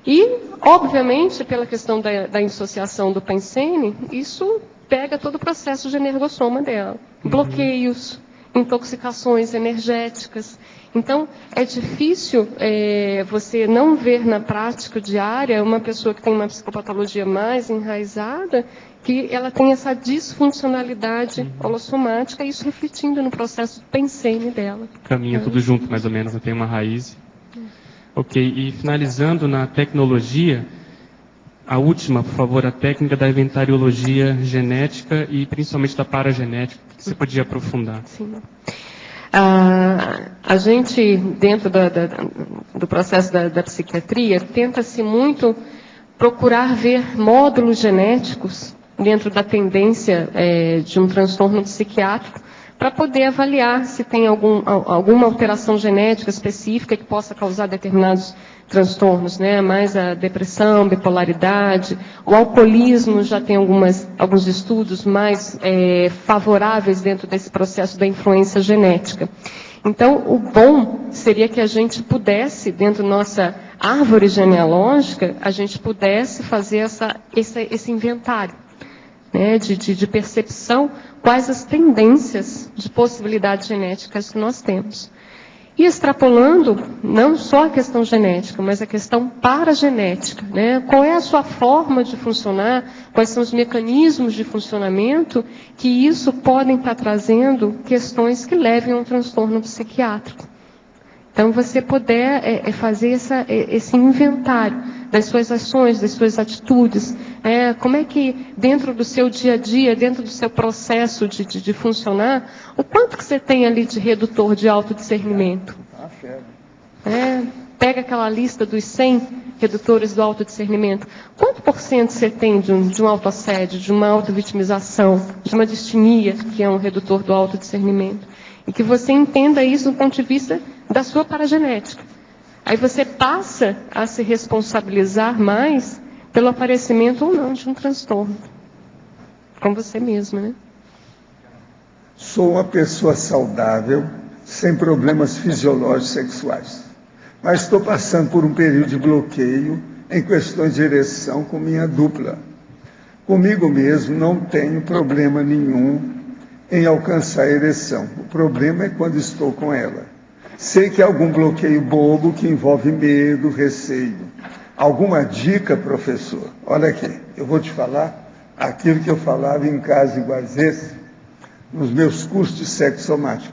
E, obviamente, pela questão da dissociação do Pensene, isso pega todo o processo de energossoma dela. Bloqueios, intoxicações energéticas. Então, é difícil você não ver na prática diária uma pessoa que tem uma psicopatologia mais enraizada, que ela tem essa disfuncionalidade holossomática, isso refletindo no processo de Pensene dela. Caminha tudo junto, mais ou menos, tem uma raiz. Ok, e finalizando na tecnologia, a última, por favor, a técnica da inventariologia genética e principalmente da paragenética, que você podia aprofundar. Sim. A gente, dentro do processo da psiquiatria, tenta-se muito procurar ver módulos genéticos dentro da tendência de um transtorno psiquiátrico, para poder avaliar se tem alguma alteração genética específica que possa causar determinados transtornos, né? Mais a depressão, bipolaridade, o alcoolismo já tem alguns estudos mais favoráveis dentro desse processo da influência genética. Então, o bom seria que a gente pudesse, dentro da nossa árvore genealógica, a gente pudesse fazer esse inventário, né, de percepção, quais as tendências de possibilidades genéticas que nós temos. E extrapolando não só a questão genética, mas a questão paragenética, né? Qual é a sua forma de funcionar, quais são os mecanismos de funcionamento, que isso podem estar trazendo questões que levem a um transtorno psiquiátrico. Então, você poder fazer esse inventário das suas ações, das suas atitudes, como é que dentro do seu dia a dia, dentro do seu processo de funcionar, o quanto que você tem ali de redutor de autodiscernimento? Pega aquela lista dos 100 redutores do autodiscernimento. Quanto por cento você tem de um autoassédio, de uma autovitimização, de uma distimia, que é um redutor do autodiscernimento? E que você entenda isso do ponto de vista da sua paragenética. Aí você passa a se responsabilizar mais pelo aparecimento ou não de um transtorno. Com você mesmo, né? Sou uma pessoa saudável, sem problemas fisiológicos sexuais. Mas estou passando por um período de bloqueio em questões de ereção com minha dupla. Comigo mesmo não tenho problema nenhum em alcançar a ereção. O problema é quando estou com ela. Sei que há algum bloqueio bobo que envolve medo, receio. Alguma dica, professor? Olha aqui, eu vou te falar aquilo que eu falava em casos iguais esse, nos meus cursos de sexo somático.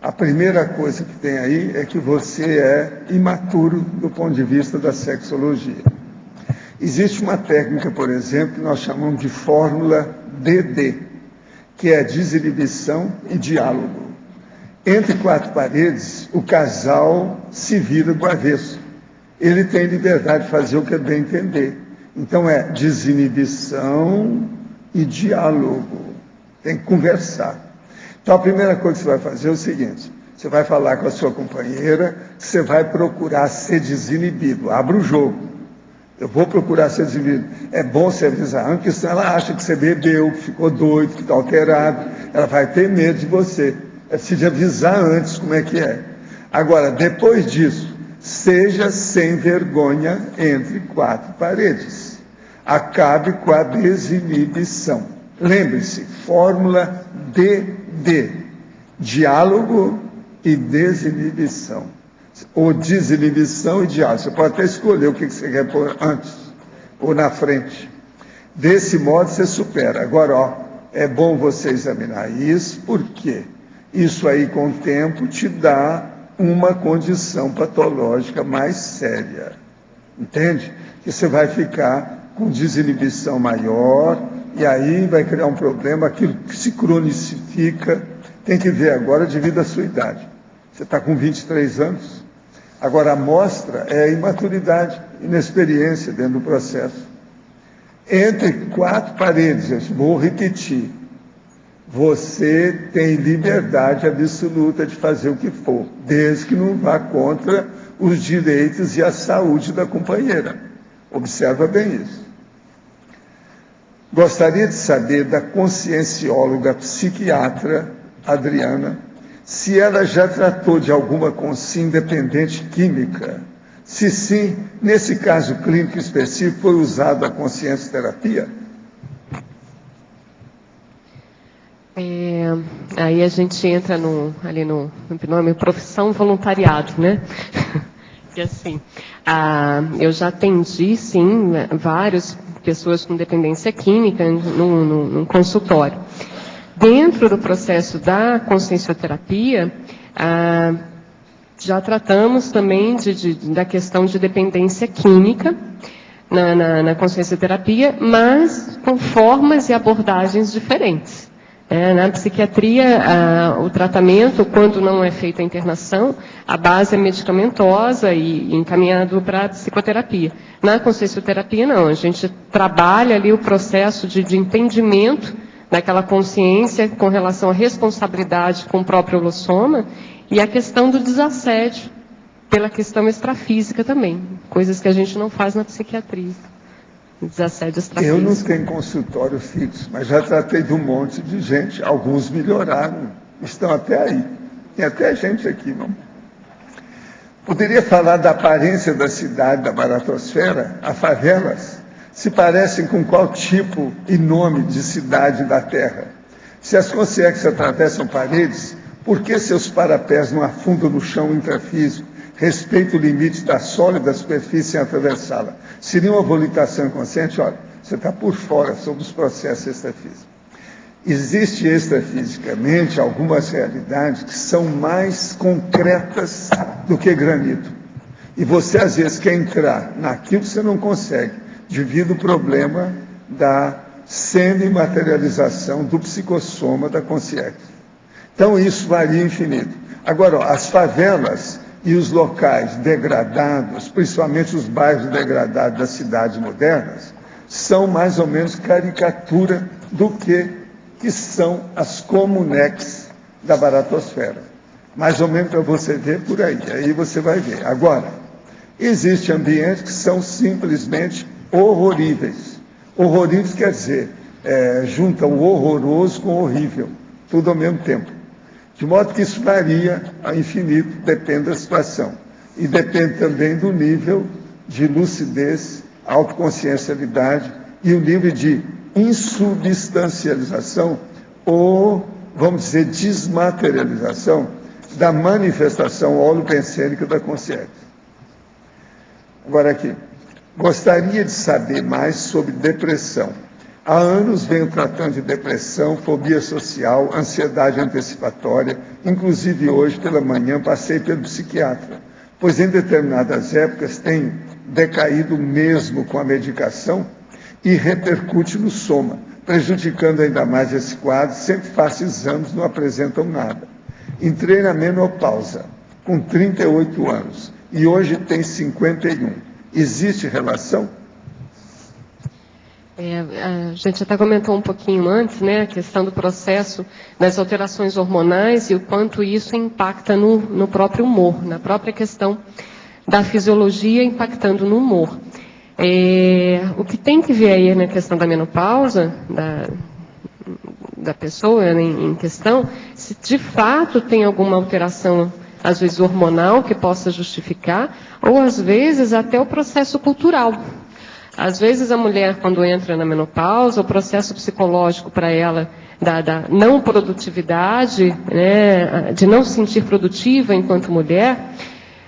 A primeira coisa que tem aí é que você é imaturo do ponto de vista da sexologia. Existe uma técnica, por exemplo, que nós chamamos de fórmula DD, que é desinibição e diálogo. Entre quatro paredes, o casal se vira do avesso. Ele tem liberdade de fazer o que é bem entender. Então é desinibição e diálogo. Tem que conversar. Então a primeira coisa que você vai fazer é o seguinte: você vai falar com a sua companheira, você vai procurar ser desinibido. Abra o jogo. Eu vou procurar ser desinibido. É bom você avisar antes, porque senão ela acha que você bebeu, que ficou doido, que está alterado. Ela vai ter medo de você. É preciso avisar antes como é que é. Agora, depois disso, seja sem vergonha entre quatro paredes. Acabe com a desinibição. Lembre-se, fórmula DD. Diálogo e desinibição. Ou desinibição e diálogo. Você pode até escolher o que você quer pôr antes ou na frente. Desse modo você supera. Agora, ó, é bom você examinar isso, porque isso aí com o tempo te dá uma condição patológica mais séria. Entende? Que você vai ficar com desinibição maior e aí vai criar um problema, aquilo que se cronifica, tem que ver agora devido à sua idade. Você está com 23 anos, agora a amostra é a imaturidade, inexperiência dentro do processo. Entre quatro paredes, eu vou repetir, você tem liberdade absoluta de fazer o que for, desde que não vá contra os direitos e a saúde da companheira. Observa bem isso. Gostaria de saber da consciencióloga psiquiatra Adriana se ela já tratou de alguma consciência independente química. Se sim, nesse caso clínico específico, foi usado a consciência-terapia? Aí a gente entra ali no nome profissão voluntariado, né? Que assim, eu já atendi, sim, várias pessoas com dependência química num consultório. Dentro do processo da consciencioterapia, já tratamos também da questão de dependência química na consciencioterapia, mas com formas e abordagens diferentes. Na psiquiatria, o tratamento, quando não é feita a internação, a base é medicamentosa e encaminhado para a psicoterapia. Na consciencioterapia, não. A gente trabalha ali o processo de entendimento daquela consciência com relação à responsabilidade com o próprio holossoma e a questão do desassédio pela questão extrafísica também. Coisas que a gente não faz na psiquiatria. Desassédio extrafísico. Eu não tenho consultório fixo, mas já tratei de um monte de gente. Alguns melhoraram, estão até aí. Tem até gente aqui, não? Poderia falar da aparência da cidade, da baratosfera? As favelas se parecem com qual tipo e nome de cidade da Terra? Se as consciências atravessam paredes, por que seus parapés não afundam no chão intrafísico? Respeita o limite da sólida superfície sem atravessá-la. Seria uma volitação inconsciente? Olha, você está por fora sobre os processos extrafísicos. Existe extrafisicamente algumas realidades que são mais concretas do que granito. E você, às vezes, quer entrar naquilo que você não consegue, devido ao problema da semi-materialização do psicossoma da consciência. Então, isso varia infinito. Agora, ó, as favelas e os locais degradados, principalmente os bairros degradados das cidades modernas, são mais ou menos caricatura do que são as comunex da baratosfera. Mais ou menos para você ver por aí você vai ver. Agora, existem ambientes que são simplesmente horroríveis. Horroríveis quer dizer, junta o horroroso com o horrível, tudo ao mesmo tempo. De modo que isso varia a infinito, depende da situação. E depende também do nível de lucidez, autoconsciencialidade e o nível de insubstancialização ou, vamos dizer, desmaterialização da manifestação holopensênica da consciência. Agora aqui, gostaria de saber mais sobre depressão. Há anos venho tratando de depressão, fobia social, ansiedade antecipatória. Inclusive hoje, pela manhã, passei pelo psiquiatra, pois em determinadas épocas tem decaído mesmo com a medicação e repercute no soma, prejudicando ainda mais esse quadro. Sempre faço exames, não apresentam nada. Entrei na menopausa, com 38 anos, e hoje tem 51. Existe relação? A gente até comentou um pouquinho antes, né, a questão do processo das alterações hormonais e o quanto isso impacta no próprio humor, na própria questão da fisiologia impactando no humor. O que tem que ver aí na questão da menopausa, da pessoa em questão, se de fato tem alguma alteração, às vezes hormonal, que possa justificar, ou às vezes até o processo cultural. Às vezes a mulher, quando entra na menopausa, o processo psicológico para ela da não produtividade, né, de não se sentir produtiva enquanto mulher,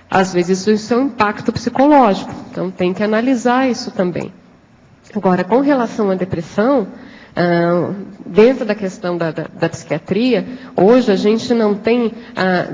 às vezes isso é um impacto psicológico. Então tem que analisar isso também. Agora, com relação à depressão, dentro da questão da psiquiatria, hoje a gente não tem,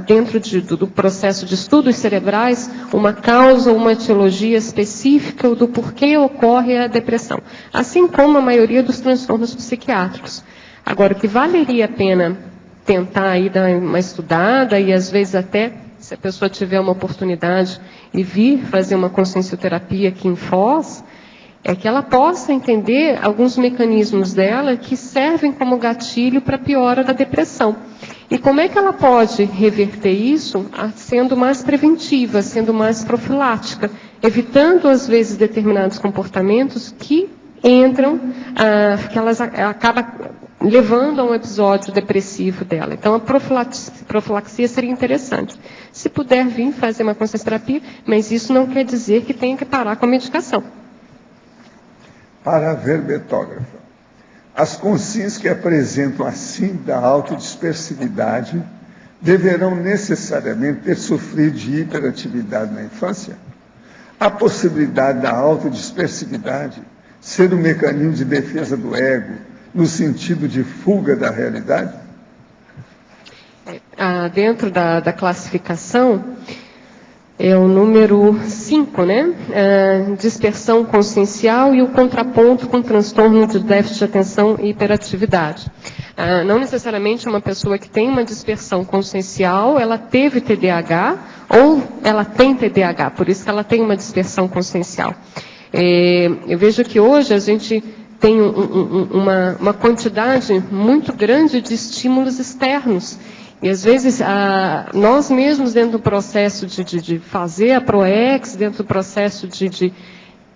dentro do processo de estudos cerebrais, uma causa ou uma etiologia específica do porquê ocorre a depressão, assim como a maioria dos transtornos psiquiátricos. Agora, o que valeria a pena tentar aí dar uma estudada, e às vezes até, se a pessoa tiver uma oportunidade e vir fazer uma consciencioterapia aqui em Foz, é que ela possa entender alguns mecanismos dela que servem como gatilho para a piora da depressão. E como é que ela pode reverter isso sendo mais preventiva, sendo mais profilática, evitando, às vezes, determinados comportamentos que entram, que elas acabam levando a um episódio depressivo dela. Então, a profilaxia seria interessante. Se puder vir fazer uma consciencioterapia, mas isso não quer dizer que tenha que parar com a medicação. Para a verbetógrafa, as consciências que apresentam a síndrome da autodispersividade deverão necessariamente ter sofrido de hiperatividade na infância? A possibilidade da autodispersividade ser um mecanismo de defesa do ego, no sentido de fuga da realidade? Dentro da classificação, é o número 5, né? Dispersão consciencial e o contraponto com transtorno de déficit de atenção e hiperatividade. Não necessariamente uma pessoa que tem uma dispersão consciencial, ela teve TDAH ou ela tem TDAH, por isso que ela tem uma dispersão consciencial. Eu vejo que hoje a gente tem uma quantidade muito grande de estímulos externos. E às vezes, nós mesmos dentro do processo de fazer a ProEx, dentro do processo de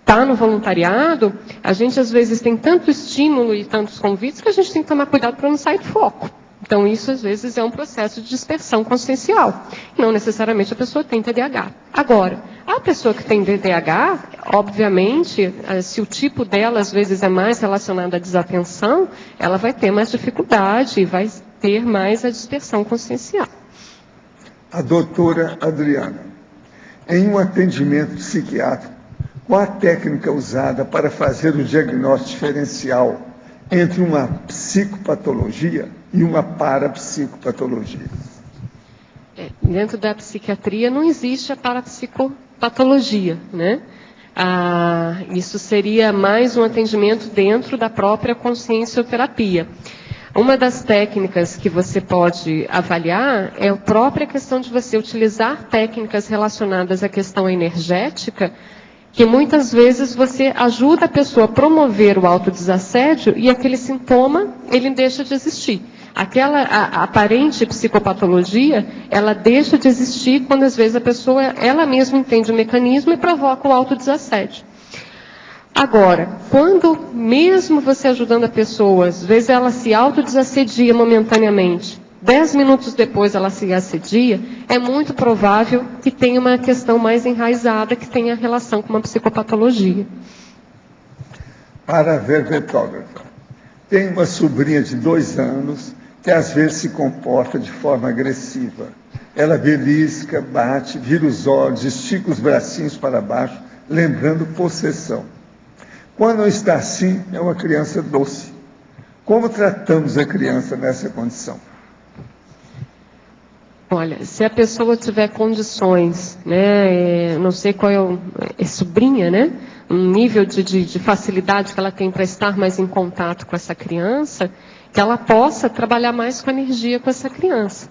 estar no voluntariado, a gente às vezes tem tanto estímulo e tantos convites que a gente tem que tomar cuidado para não sair do foco. Então isso às vezes é um processo de dispersão consciencial. Não necessariamente a pessoa tem TDAH. Agora, a pessoa que tem TDAH, obviamente, se o tipo dela às vezes é mais relacionado à desatenção, ela vai ter mais dificuldade e vai ter mais a dispersão consciencial. A doutora Adriana, em um atendimento psiquiátrico, qual a técnica usada para fazer o diagnóstico diferencial entre uma psicopatologia e uma parapsicopatologia? Dentro da psiquiatria não existe a parapsicopatologia, né? Isso seria mais um atendimento dentro da própria consciencioterapia. Uma das técnicas que você pode avaliar é a própria questão de você utilizar técnicas relacionadas à questão energética, que muitas vezes você ajuda a pessoa a promover o autodesassédio e aquele sintoma, ele deixa de existir. Aquela aparente psicopatologia, ela deixa de existir quando às vezes a pessoa, ela mesma entende o mecanismo e provoca o autodesassédio. Agora, quando mesmo você ajudando a pessoa, às vezes ela se autodesassedia momentaneamente, 10 minutos depois ela se assedia, é muito provável que tenha uma questão mais enraizada, que tenha relação com uma psicopatologia. Para a verbetógrafa, tem uma sobrinha de 2 anos que às vezes se comporta de forma agressiva. Ela belisca, bate, vira os olhos, estica os bracinhos para baixo, lembrando possessão. Quando não está assim, é uma criança doce. Como tratamos a criança nessa condição? Olha, se a pessoa tiver condições, né, não sei qual é sobrinha, né, um nível de facilidade que ela tem para estar mais em contato com essa criança, que ela possa trabalhar mais com a energia com essa criança.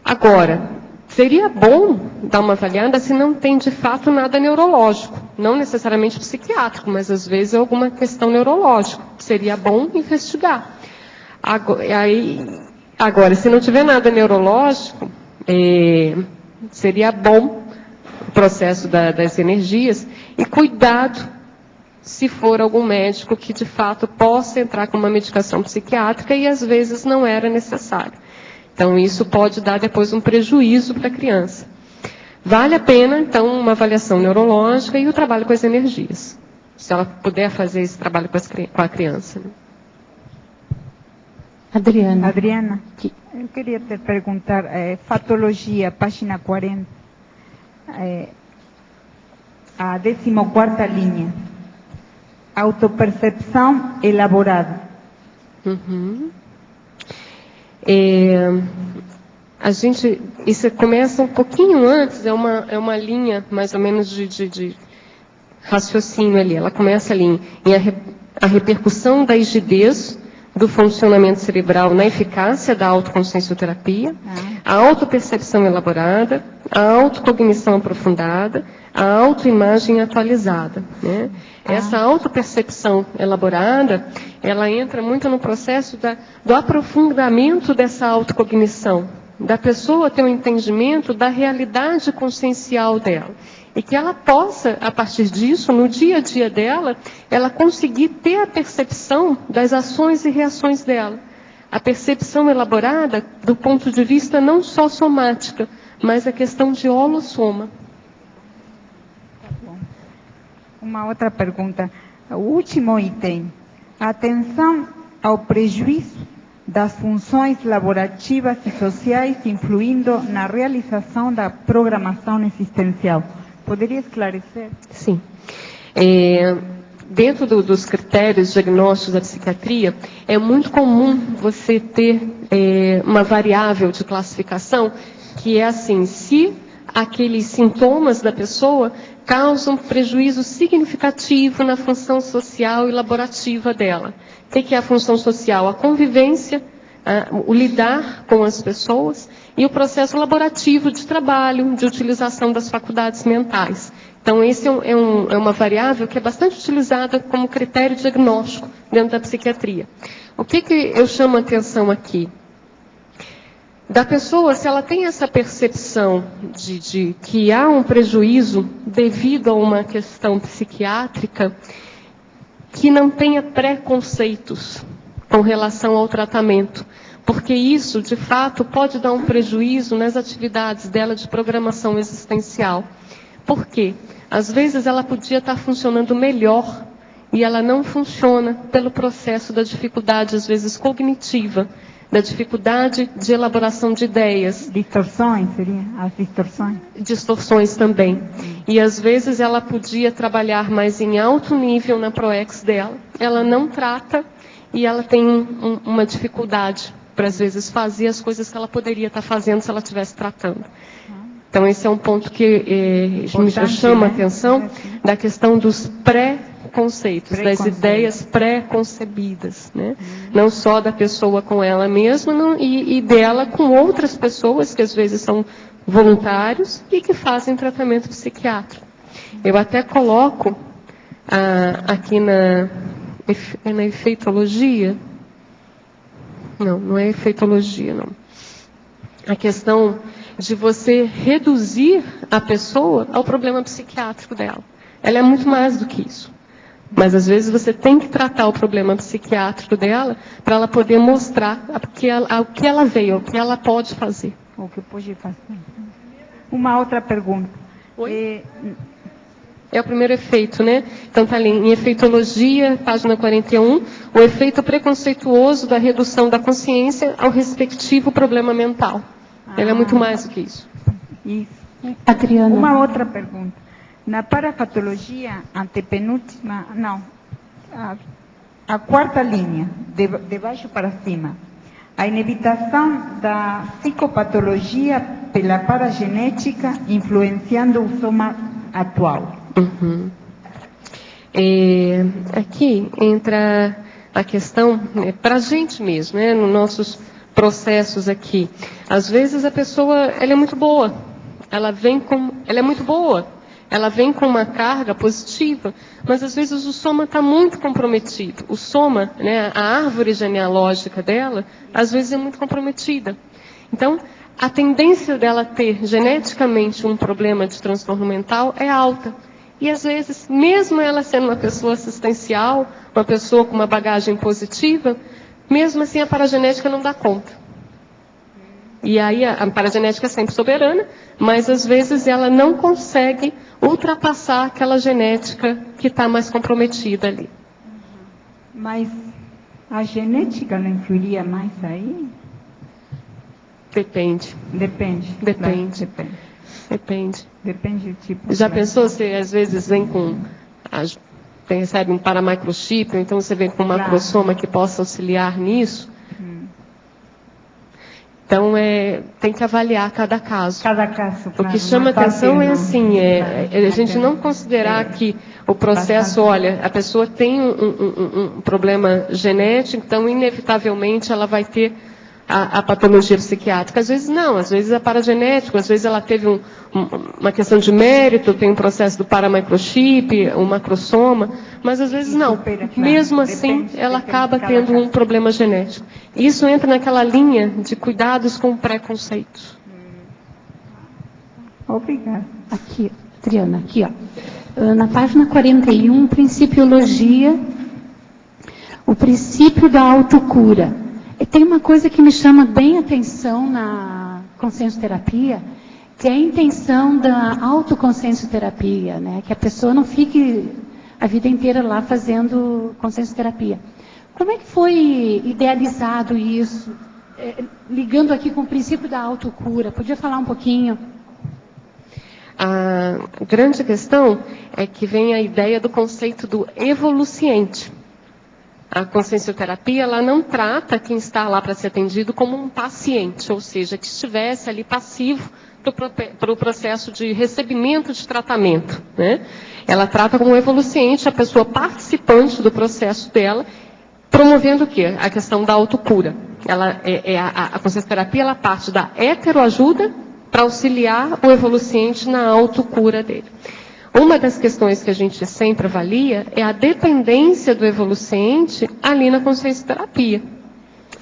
Agora, seria bom dar uma avaliada se não tem de fato nada neurológico, não necessariamente psiquiátrico, mas às vezes alguma questão neurológica. Seria bom investigar. Agora, se não tiver nada neurológico, seria bom o processo das energias e cuidado se for algum médico que de fato possa entrar com uma medicação psiquiátrica e às vezes não era necessário. Então isso pode dar depois um prejuízo para a criança. Vale a pena, então, uma avaliação neurológica e o trabalho com as energias, se ela puder fazer esse trabalho com a criança. Né? Adriana, eu queria te perguntar, fatologia, página 40, a 14ª linha, autopercepção elaborada. Uhum. Isso começa um pouquinho antes, é uma linha mais ou menos de raciocínio ali. Ela começa ali em a repercussão da rigidez do funcionamento cerebral na eficácia da autoconsciencioterapia, a autopercepção elaborada, a autocognição aprofundada, a autoimagem atualizada. Né? Essa autopercepção elaborada, ela entra muito no processo do aprofundamento dessa autocognição, da pessoa ter um entendimento da realidade consciencial dela. E que ela possa, a partir disso, no dia a dia dela, ela conseguir ter a percepção das ações e reações dela. A percepção elaborada do ponto de vista não só somática, mas a questão de holossoma. Tá bom. Uma outra pergunta. O último item. Atenção ao prejuízo das funções laborativas e sociais influindo na realização da programação existencial. Poderia esclarecer? Sim. Dentro dos critérios diagnósticos da psiquiatria, é muito comum você ter uma variável de classificação que é assim, se aqueles sintomas da pessoa causam prejuízo significativo na função social e laborativa dela. O que é a função social? A convivência, o lidar com as pessoas e o processo laborativo de trabalho, de utilização das faculdades mentais. Então, esse é uma variável que é bastante utilizada como critério diagnóstico dentro da psiquiatria. O que eu chamo a atenção aqui? Da pessoa, se ela tem essa percepção de que há um prejuízo devido a uma questão psiquiátrica, que não tenha preconceitos com relação ao tratamento. Porque isso, de fato, pode dar um prejuízo nas atividades dela de programação existencial. Por quê? Às vezes ela podia estar funcionando melhor e ela não funciona pelo processo da dificuldade, às vezes, cognitiva, da dificuldade de elaboração de ideias. Distorções, seriam as distorções? Distorções também. E às vezes ela podia trabalhar mais em alto nível na ProEx dela, ela não trata e ela tem uma dificuldade para, às vezes, fazer as coisas que ela poderia estar fazendo se ela estivesse tratando. Então, esse é um ponto que me chama a atenção, da questão dos pré-conceitos, das ideias pré-concebidas. Né? Não só da pessoa com ela mesma, e dela com outras pessoas, que às vezes são voluntários e que fazem tratamento psiquiátrico. Eu até coloco aqui na efeitologia. Não é efeitologia, não. A questão de você reduzir a pessoa ao problema psiquiátrico dela. Ela é muito mais do que isso. Mas, às vezes, você tem que tratar o problema psiquiátrico dela para ela poder mostrar o que ela veio, o que ela pode fazer. O que pode fazer. Uma outra pergunta. Oi? É o primeiro efeito, né? Então, está ali em efeitologia, página 41, o efeito preconceituoso da redução da consciência ao respectivo problema mental. Ele é muito mais do que isso. Isso. Adriana. Uma outra pergunta. Na parapatologia antepenúltima, não, a quarta linha, de baixo para cima, a inevitação da psicopatologia pela paragenética influenciando o soma atual. Uhum. Aqui entra a questão, para a gente mesmo, né, nos nossos processos aqui. Às vezes a pessoa, ela é muito boa, ela é muito boa, ela vem com uma carga positiva, mas às vezes o soma está muito comprometido. O soma, né, a árvore genealógica dela, às vezes é muito comprometida. Então, a tendência dela ter geneticamente um problema de transtorno mental é alta. E às vezes, mesmo ela sendo uma pessoa assistencial, uma pessoa com uma bagagem positiva, mesmo assim a paragenética não dá conta. E aí a paragenética é sempre soberana, mas às vezes ela não consegue ultrapassar aquela genética que está mais comprometida ali. Mas a genética não influiria mais aí? Depende. Depende. Depende. Depende. Depende. Depende do tipo. Já pensou, você às vezes vem com... Você recebe um paramicrochip, ou então você vem com uma macrossoma que possa auxiliar nisso? Então, tem que avaliar cada caso. Cada caso. O que chama atenção é assim, a gente não considerar que o processo, olha, a pessoa tem um problema genético, então, inevitavelmente, ela vai ter a patologia psiquiátrica. Às vezes não, às vezes é paragenético, às vezes ela teve uma questão de mérito, tem um processo do paramicrochip, um macrossoma, mas às vezes não. Mesmo assim, ela acaba tendo um problema genético. Isso entra naquela linha de cuidados com preconceitos. Obrigada. Aqui, Adriana, aqui, ó. Na página 41, Principiologia, o princípio da autocura. E tem uma coisa que me chama bem a atenção na consciencioterapia, que é a intenção da autoconsciencioterapia, né? Que a pessoa não fique a vida inteira lá fazendo consciencioterapia. Como é que foi idealizado isso? Ligando aqui com o princípio da autocura, podia falar um pouquinho? A grande questão é que vem a ideia do conceito do evoluciente. A consciencioterapia, ela não trata quem está lá para ser atendido como um paciente, ou seja, que estivesse ali passivo para o processo de recebimento de tratamento, né? Ela trata como um evoluciente a pessoa participante do processo dela, promovendo o quê? A questão da autocura. A consciencioterapia, ela parte da heteroajuda para auxiliar o evoluciente na autocura dele. Uma das questões que a gente sempre avalia é a dependência do evoluciente ali na consciencioterapia.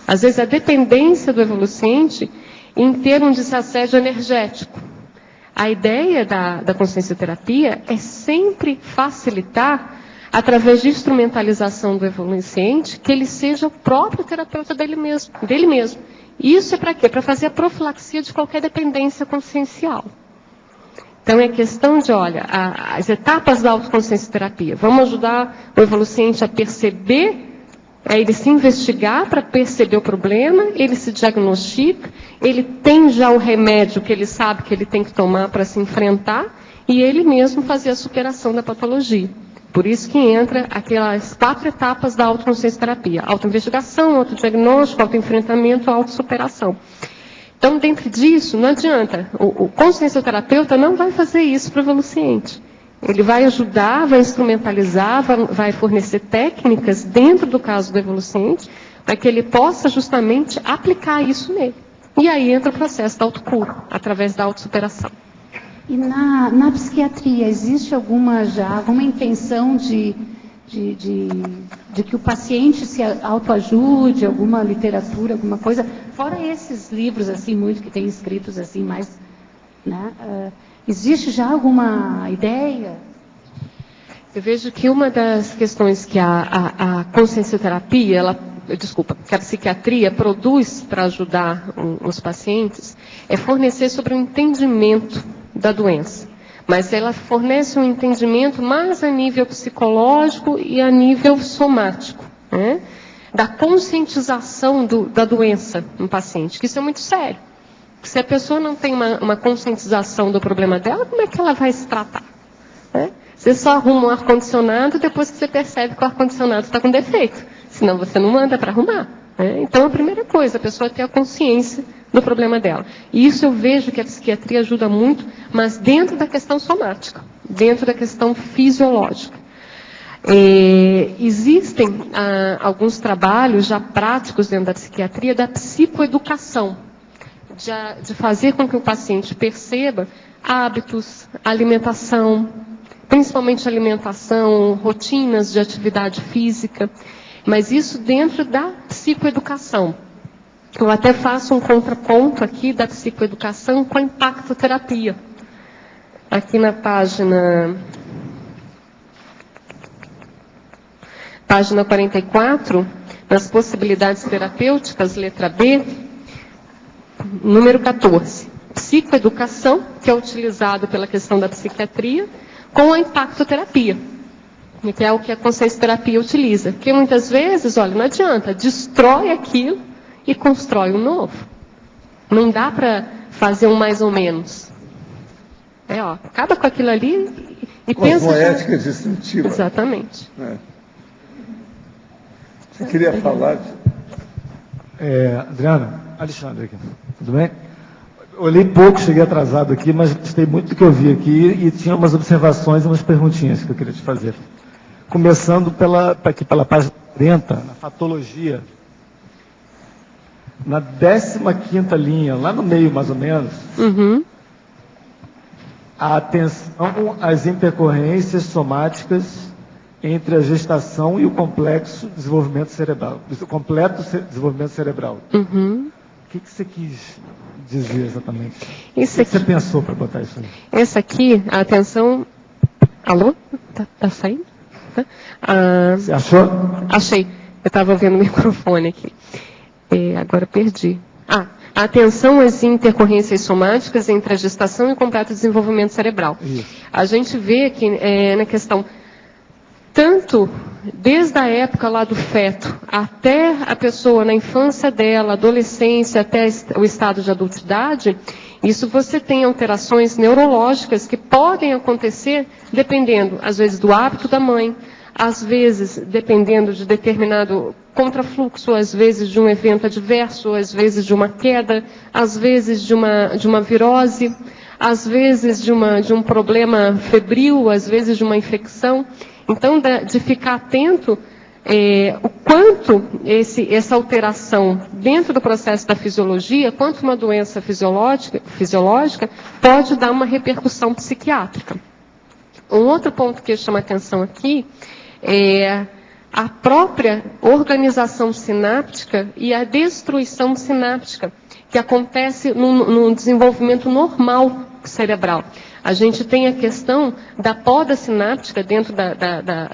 Às vezes, a dependência do evoluciente em ter um desassédio energético. A ideia da consciencioterapia é sempre facilitar, através de instrumentalização do evoluciente, que ele seja o próprio terapeuta dele mesmo. Isso é para quê? Para fazer a profilaxia de qualquer dependência consciencial. Então, é questão de, olha, as etapas da autoconsciencioterapia. Vamos ajudar o evoluciente a perceber, ele se investigar para perceber o problema, ele se diagnostica, ele tem já o remédio que ele sabe que ele tem que tomar para se enfrentar, e ele mesmo fazer a superação da patologia. Por isso que entra aquelas 4 etapas da autoconsciencioterapia: autoinvestigação, autodiagnóstico, autoenfrentamento, autossuperação. Então, dentro disso, não adianta. O consciencioterapeuta não vai fazer isso para o evoluciente. Ele vai ajudar, vai instrumentalizar, vai fornecer técnicas dentro do caso do evoluciente, para que ele possa justamente aplicar isso nele. E aí entra o processo da autocura, através da autossuperação. E na psiquiatria, existe alguma intenção de que o paciente se autoajude, alguma literatura, alguma coisa, fora esses livros assim muito que tem escritos assim mais, né? Existe já alguma ideia? Eu vejo que uma das questões que a consciencioterapia, que a psiquiatria produz para ajudar os pacientes, é fornecer sobre o entendimento da doença. Mas ela fornece um entendimento mais a nível psicológico e a nível somático, né? Da conscientização da doença no paciente, que isso é muito sério. Se a pessoa não tem uma conscientização do problema dela, como é que ela vai se tratar? Né? Você só arruma um ar-condicionado depois que você percebe que o ar-condicionado está com defeito. Senão você não manda para arrumar. Né? Então, a primeira coisa, a pessoa ter a consciência do problema dela. E isso eu vejo que a psiquiatria ajuda muito, mas dentro da questão somática, dentro da questão fisiológica. Existem alguns trabalhos já práticos dentro da psiquiatria da psicoeducação, de fazer com que o paciente perceba hábitos, alimentação, principalmente alimentação, rotinas de atividade física, mas isso dentro da psicoeducação. Eu até faço um contraponto aqui da psicoeducação com a impactoterapia. Aqui na página Página 44, nas possibilidades terapêuticas, letra B, número 14. Psicoeducação, que é utilizado pela questão da psiquiatria, com a impactoterapia, que é o que a consciência-terapia utiliza. Porque muitas vezes, olha, não adianta, destrói aquilo e constrói um novo. Não dá para fazer um mais ou menos. Acaba com aquilo ali e pensa... Cosmoética destrutiva. Exatamente. Você queria falar? Adriana, Alexandre aqui, tudo bem? Olhei pouco, cheguei atrasado aqui, mas gostei muito do que eu vi aqui e tinha umas observações e umas perguntinhas que eu queria te fazer. Começando aqui pela página 40, na fatologia. Na 15ª linha, lá no meio mais ou menos, a atenção às intercorrências somáticas entre a gestação e o complexo desenvolvimento cerebral. O completo desenvolvimento cerebral. O que você quis dizer exatamente? O que você pensou para botar isso aí? Essa aqui, a atenção... Alô? Tá saindo? Você achou? Achei. Eu estava ouvindo o microfone aqui. Agora perdi. A atenção às intercorrências somáticas entre a gestação e o completo desenvolvimento cerebral. Isso. A gente vê que na questão, tanto desde a época lá do feto, até a pessoa na infância dela, adolescência, até o estado de adultidade, isso você tem alterações neurológicas que podem acontecer dependendo, às vezes, do hábito da mãe, às vezes, dependendo de determinado contrafluxo, às vezes de um evento adverso, às vezes de uma queda, às vezes de uma virose, às vezes de um problema febril, às vezes de uma infecção. Então, de ficar atento o quanto essa alteração dentro do processo da fisiologia, quanto uma doença fisiológica pode dar uma repercussão psiquiátrica. Um outro ponto que chama atenção aqui é a própria organização sináptica e a destruição sináptica que acontece no desenvolvimento normal cerebral. A gente tem a questão da poda sináptica dentro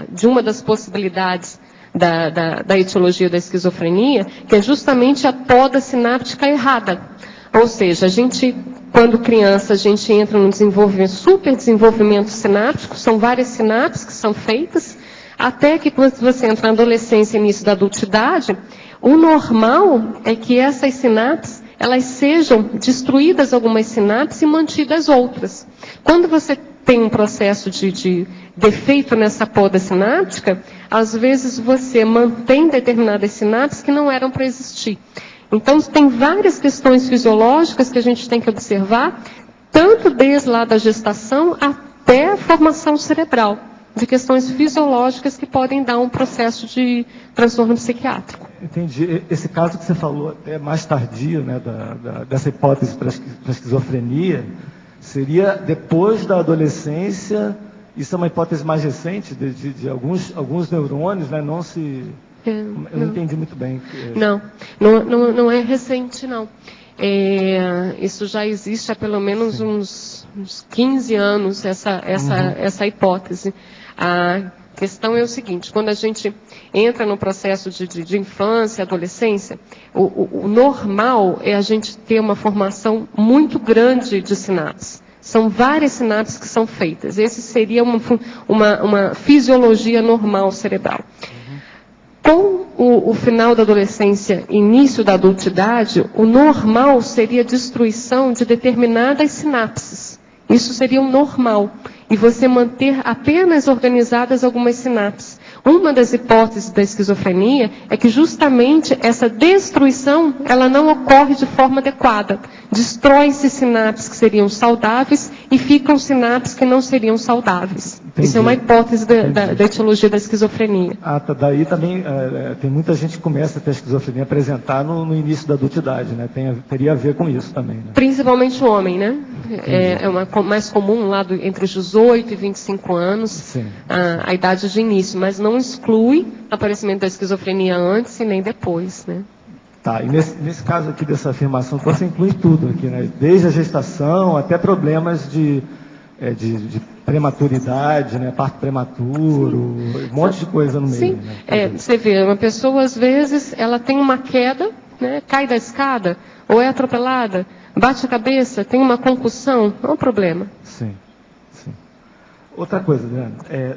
de uma das possibilidades da etiologia da esquizofrenia, que é justamente a poda sináptica errada. Ou seja, quando criança, a gente entra no super desenvolvimento sináptico, são várias sinapses que são feitas, até que quando você entra na adolescência e início da adultidade, o normal é que essas sinapses, elas sejam destruídas algumas sinapses e mantidas outras. Quando você tem um processo de defeito nessa poda sináptica, às vezes você mantém determinadas sinapses que não eram para existir. Então, tem várias questões fisiológicas que a gente tem que observar, tanto desde lá da gestação até a formação cerebral, de questões fisiológicas que podem dar um processo de transtorno psiquiátrico. Entendi. Esse caso que você falou até mais tardio, né, dessa hipótese para a esquizofrenia, seria depois da adolescência. Isso é uma hipótese mais recente de alguns neurônios, né, não se... Eu não entendi muito bem. Não é recente, não. Isso já existe há pelo menos uns 15 anos, essa hipótese. A questão é o seguinte, quando a gente entra no processo de infância, adolescência, o normal é a gente ter uma formação muito grande de sinapses. São várias sinapses que são feitas. Esse seria uma fisiologia normal cerebral. Com o final da adolescência, início da adultidade, o normal seria a destruição de determinadas sinapses. Isso seria o normal. E você manter apenas organizadas algumas sinapses. Uma das hipóteses da esquizofrenia é que justamente essa destruição, ela não ocorre de forma adequada. Destrói-se sinapses que seriam saudáveis e ficam sinapses que não seriam saudáveis. Entendi. Isso é uma hipótese da etiologia da esquizofrenia. Tá. Daí também tem muita gente que começa a ter a esquizofrenia apresentar no início da adultidade, né? Teria a ver com isso também, né? Principalmente o homem, né? É mais comum lá entre os 18 e 25 anos, a idade de início, mas não exclui o aparecimento da esquizofrenia antes e nem depois, né? Tá, e nesse caso aqui dessa afirmação, você inclui tudo aqui, né? Desde a gestação até problemas de de prematuridade, né? Parto prematuro, um monte de coisa no meio. Sim, né? Você vê, uma pessoa às vezes, ela tem uma queda, né? Cai da escada, ou é atropelada, bate a cabeça, tem uma concussão, não é um problema. Sim, sim. Outra coisa, né?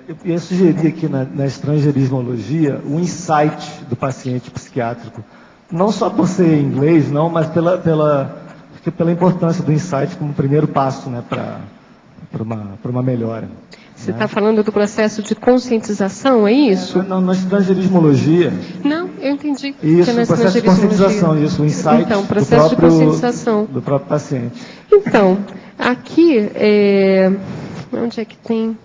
Eu ia sugerir aqui na estrangeirismologia o insight do paciente psiquiátrico, não só por ser em inglês, não, mas pela importância do insight como primeiro passo, né, para uma melhora. Você está falando do processo de conscientização, é isso? Não, na estrangeirismologia. Não, eu entendi. Isso, o processo de conscientização, isso, o insight então, processo de conscientização do próprio paciente. Então, aqui, onde é que tem?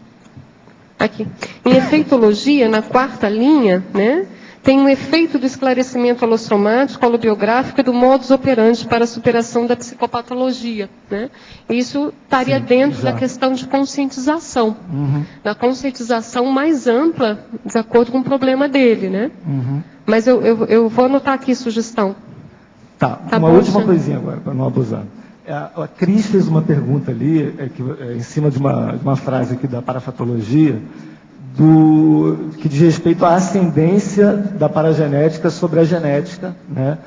Aqui. Em efeitologia, na 4ª linha, né? Tem um efeito do esclarecimento holossomático, holobiográfico e do modus operandi para a superação da psicopatologia. Né? Isso estaria dentro da questão de conscientização. Da conscientização mais ampla, de acordo com o problema dele. Né? Mas eu vou anotar aqui sugestão. Tá uma bom, última coisinha agora, para não abusar. A Cris fez uma pergunta ali, em cima de uma frase aqui da parafatologia, que diz respeito à ascendência da paragenética sobre a genética, né?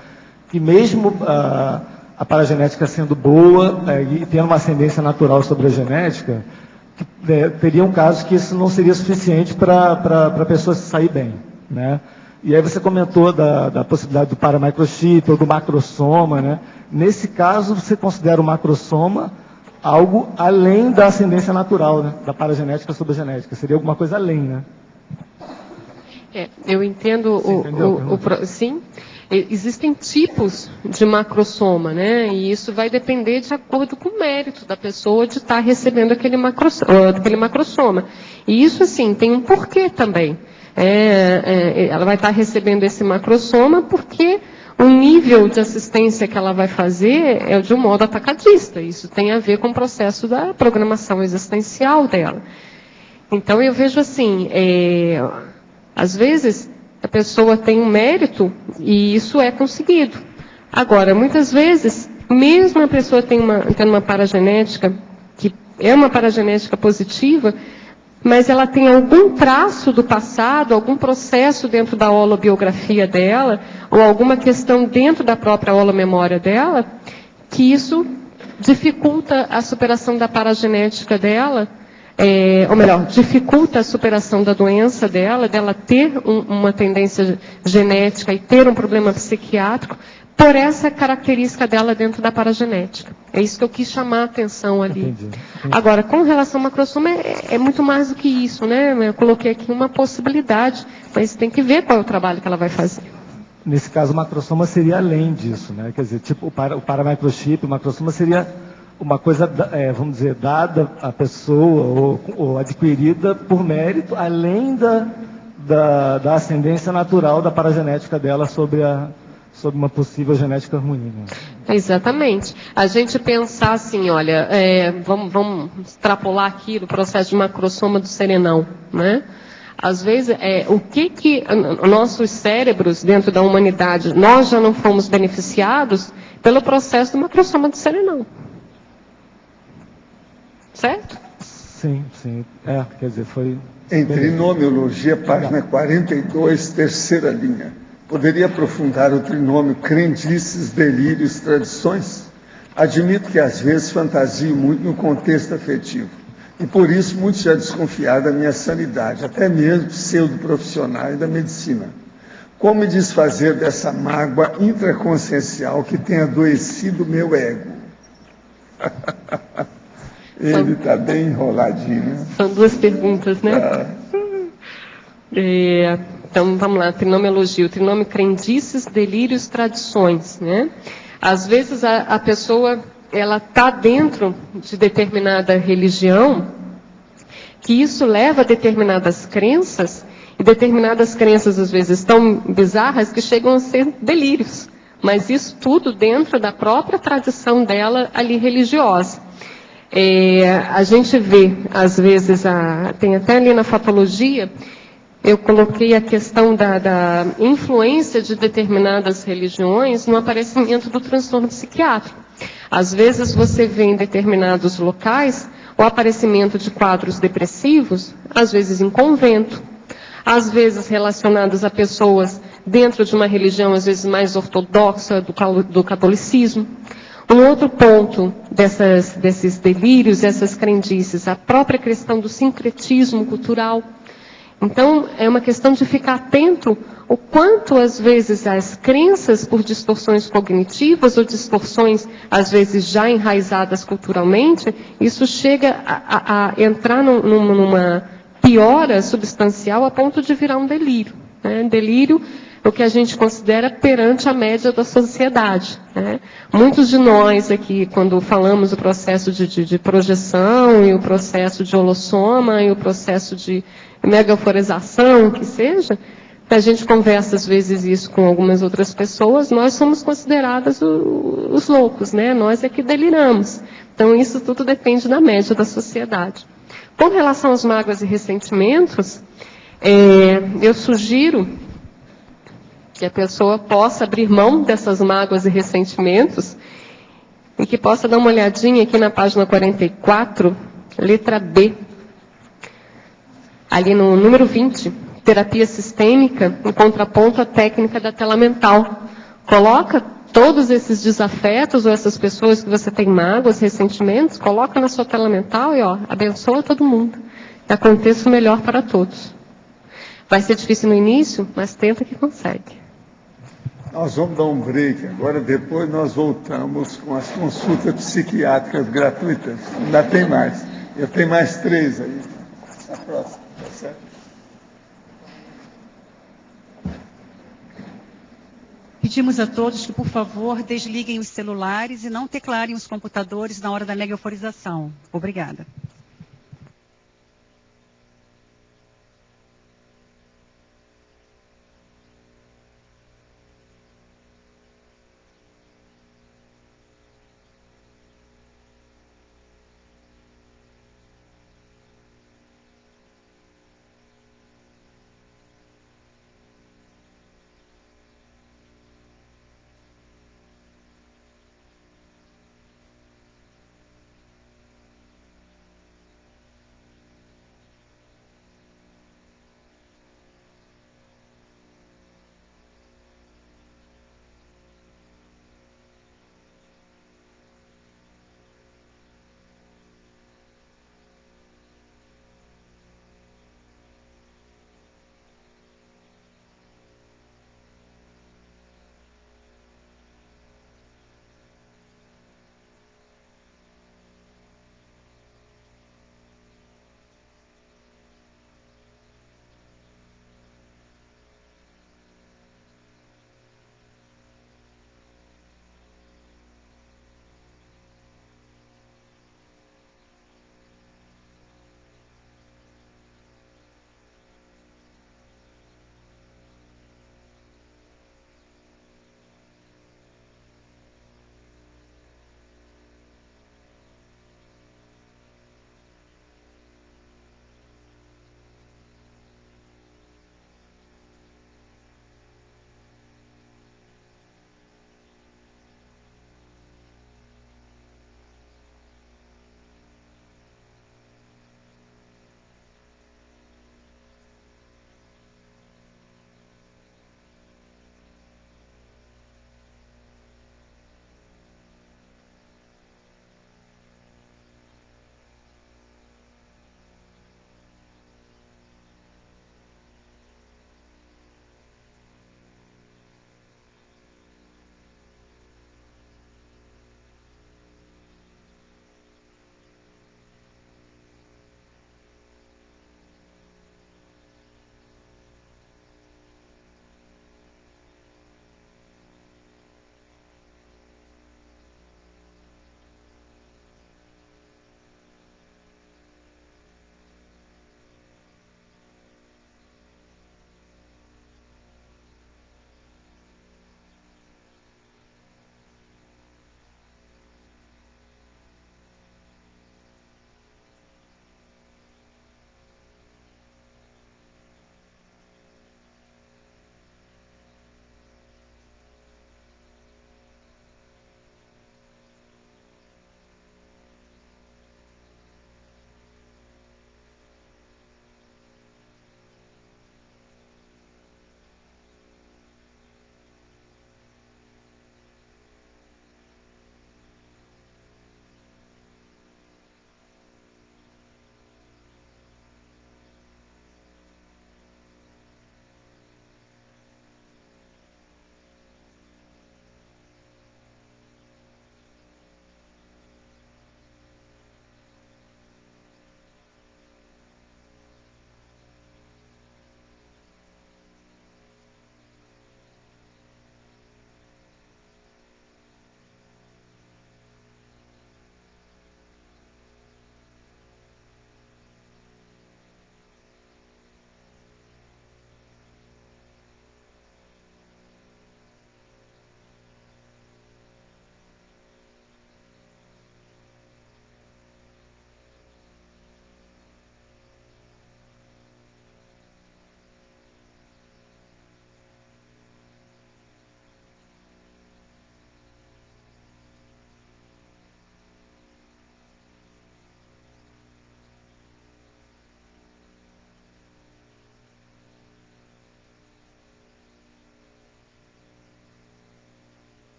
Que mesmo a paragenética sendo boa e tendo uma ascendência natural sobre a genética, teriam casos que isso não seria suficiente para a pessoa se sair bem, né? E aí você comentou da possibilidade do paramicrochip ou do macrosoma, né? Nesse caso, você considera o macrosoma algo além da ascendência natural, né? Da paragenética sobre a genética. Seria alguma coisa além, né? Eu entendo sim. Existem tipos de macrosoma, né? E isso vai depender de acordo com o mérito da pessoa de estar recebendo aquele macrosoma. E isso, assim, tem um porquê também. Ela vai estar recebendo esse macrosoma porque o nível de assistência que ela vai fazer é de um modo atacadista. Isso tem a ver com o processo da programação existencial dela. Então, eu vejo assim, às vezes, a pessoa tem um mérito e isso é conseguido. Agora, muitas vezes, mesmo a pessoa tendo uma paragenética, que é uma paragenética positiva, mas ela tem algum traço do passado, algum processo dentro da holobiografia dela, ou alguma questão dentro da própria holomemória dela, que isso dificulta a superação da paragenética dela, ou melhor, dificulta a superação da doença dela ter uma tendência genética e ter um problema psiquiátrico, por essa característica dela dentro da paragenética. É isso que eu quis chamar a atenção ali. Entendi. Agora, com relação ao macrosoma, é muito mais do que isso, né? Eu coloquei aqui uma possibilidade, mas tem que ver qual é o trabalho que ela vai fazer. Nesse caso, o macrosoma seria além disso, né? Quer dizer, tipo, o paramicrochip, o macrosoma seria uma coisa, vamos dizer, dada à pessoa ou adquirida por mérito, além da ascendência natural da paragenética dela sobre uma possível genética ruim. Né? Exatamente. A gente pensar assim, olha, vamos extrapolar aqui do processo de macrosoma do serenão, né? Às vezes, o que nossos cérebros dentro da humanidade, nós já não fomos beneficiados pelo processo do macrosoma do serenão. Certo? Sim. Quer dizer, foi... Em trinomiologia, página 42, 3ª linha. Poderia aprofundar o trinômio crendices, delírios, tradições? Admito que às vezes fantasio muito no contexto afetivo. E por isso muitos já desconfiaram da minha sanidade, até mesmo pseudo-profissionais da medicina. Como me desfazer dessa mágoa intraconsciencial que tem adoecido o meu ego? Ele está bem enroladinho, né? São 2 perguntas, né? Então, vamos lá, trinomiologia. O trinômio crendices, delírios, tradições, né? Às vezes a pessoa, ela está dentro de determinada religião, que isso leva a determinadas crenças, e determinadas crenças, às vezes, tão bizarras que chegam a ser delírios. Mas isso tudo dentro da própria tradição dela ali religiosa. A gente vê, às vezes, tem até ali na fatologia, eu coloquei a questão da influência de determinadas religiões no aparecimento do transtorno psiquiátrico. Às vezes você vê em determinados locais o aparecimento de quadros depressivos, às vezes em convento, às vezes relacionados a pessoas dentro de uma religião, às vezes mais ortodoxa do catolicismo. Um outro ponto desses delírios, essas crendices, a própria questão do sincretismo cultural. Então, é uma questão de ficar atento o quanto, às vezes, as crenças por distorções cognitivas ou distorções, às vezes, já enraizadas culturalmente, isso chega a entrar numa piora substancial a ponto de virar um delírio. Né? Delírio é o que a gente considera perante a média da sociedade. Né? Muitos de nós aqui, quando falamos do processo de projeção, e o processo de holossoma, e o processo de megaforização, que seja, a gente conversa às vezes isso com algumas outras pessoas, nós somos consideradas os loucos, né? Nós é que deliramos. Então isso tudo depende da média da sociedade. Com relação aos mágoas e ressentimentos, eu sugiro que a pessoa possa abrir mão dessas mágoas e ressentimentos e que possa dar uma olhadinha aqui na página 44, letra B, ali no número 20, terapia sistêmica, em contraponto à técnica da tela mental. Coloca todos esses desafetos ou essas pessoas que você tem mágoas, ressentimentos, coloca na sua tela mental e abençoa todo mundo. Que aconteça o melhor para todos. Vai ser difícil no início, mas tenta que consegue. Nós vamos dar um break agora, depois nós voltamos com as consultas psiquiátricas gratuitas. Ainda tem mais. Eu tenho mais 3 aí. A próxima, tá certo? Pedimos a todos que, por favor, desliguem os celulares e não teclarem os computadores na hora da megaforização. Obrigada.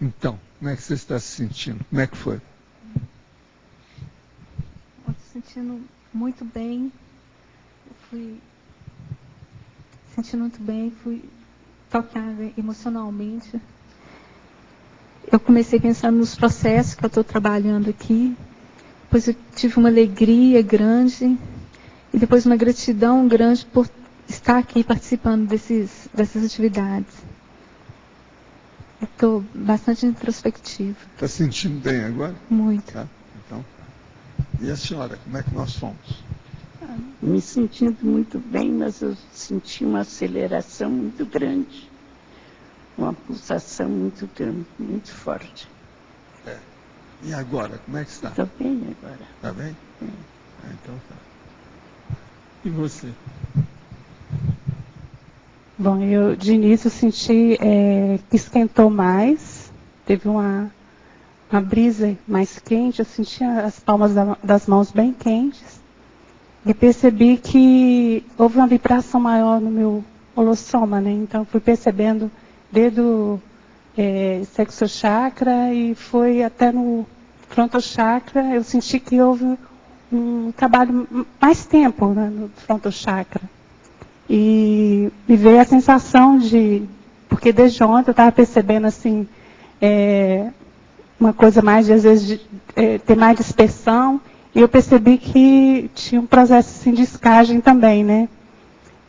Então, como é que você está se sentindo? Como é que foi? Estou sentindo muito bem. Fui sentindo muito bem, fui tocada emocionalmente. Eu comecei pensando nos processos que eu estou trabalhando aqui. Depois eu tive uma alegria grande e depois uma gratidão grande por estar aqui participando dessas atividades. Estou bastante introspectiva. Está sentindo bem agora? Muito. Tá? Então, e a senhora, como é que nós fomos? Me sentindo muito bem, mas eu senti uma aceleração muito grande. Uma pulsação muito grande, muito forte. É. E agora, como é que está? Estou bem agora. Está bem? Então tá. E você? Bom, eu de início senti que esquentou mais, teve uma brisa mais quente, eu senti as palmas das mãos bem quentes e percebi que houve uma vibração maior no meu holossoma, né? Então fui percebendo desde o sexo chakra e foi até no fronto chakra, eu senti que houve um trabalho mais tempo, né, no fronto chakra. E me veio a sensação porque desde ontem eu estava percebendo assim, uma coisa mais de, às vezes, ter mais dispersão, e eu percebi que tinha um processo assim, de escagem também, né?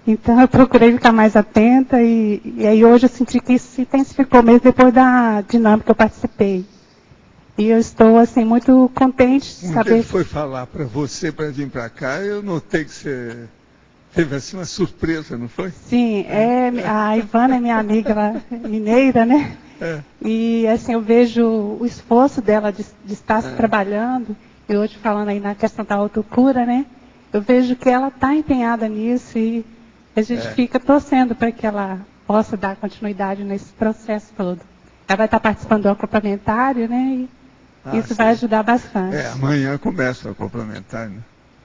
Então eu procurei ficar mais atenta, e aí hoje eu senti que isso se intensificou mesmo depois da dinâmica que eu participei. E eu estou assim, muito contente de Quando saber. ele foi falar para você para vir para cá, eu notei que você teve assim uma surpresa, não foi? Sim, a Ivana é minha amiga lá, mineira, né? É. E assim, eu vejo o esforço dela de estar se trabalhando, e hoje falando aí na questão da autocura, né? Eu vejo que ela está empenhada nisso e a gente fica torcendo para que ela possa dar continuidade nesse processo todo. Ela vai estar participando do complementário, né? E isso vai ajudar bastante. Amanhã começa a complementar, né?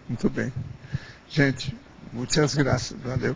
Muito bem. Gente, muitas graças. Valeu.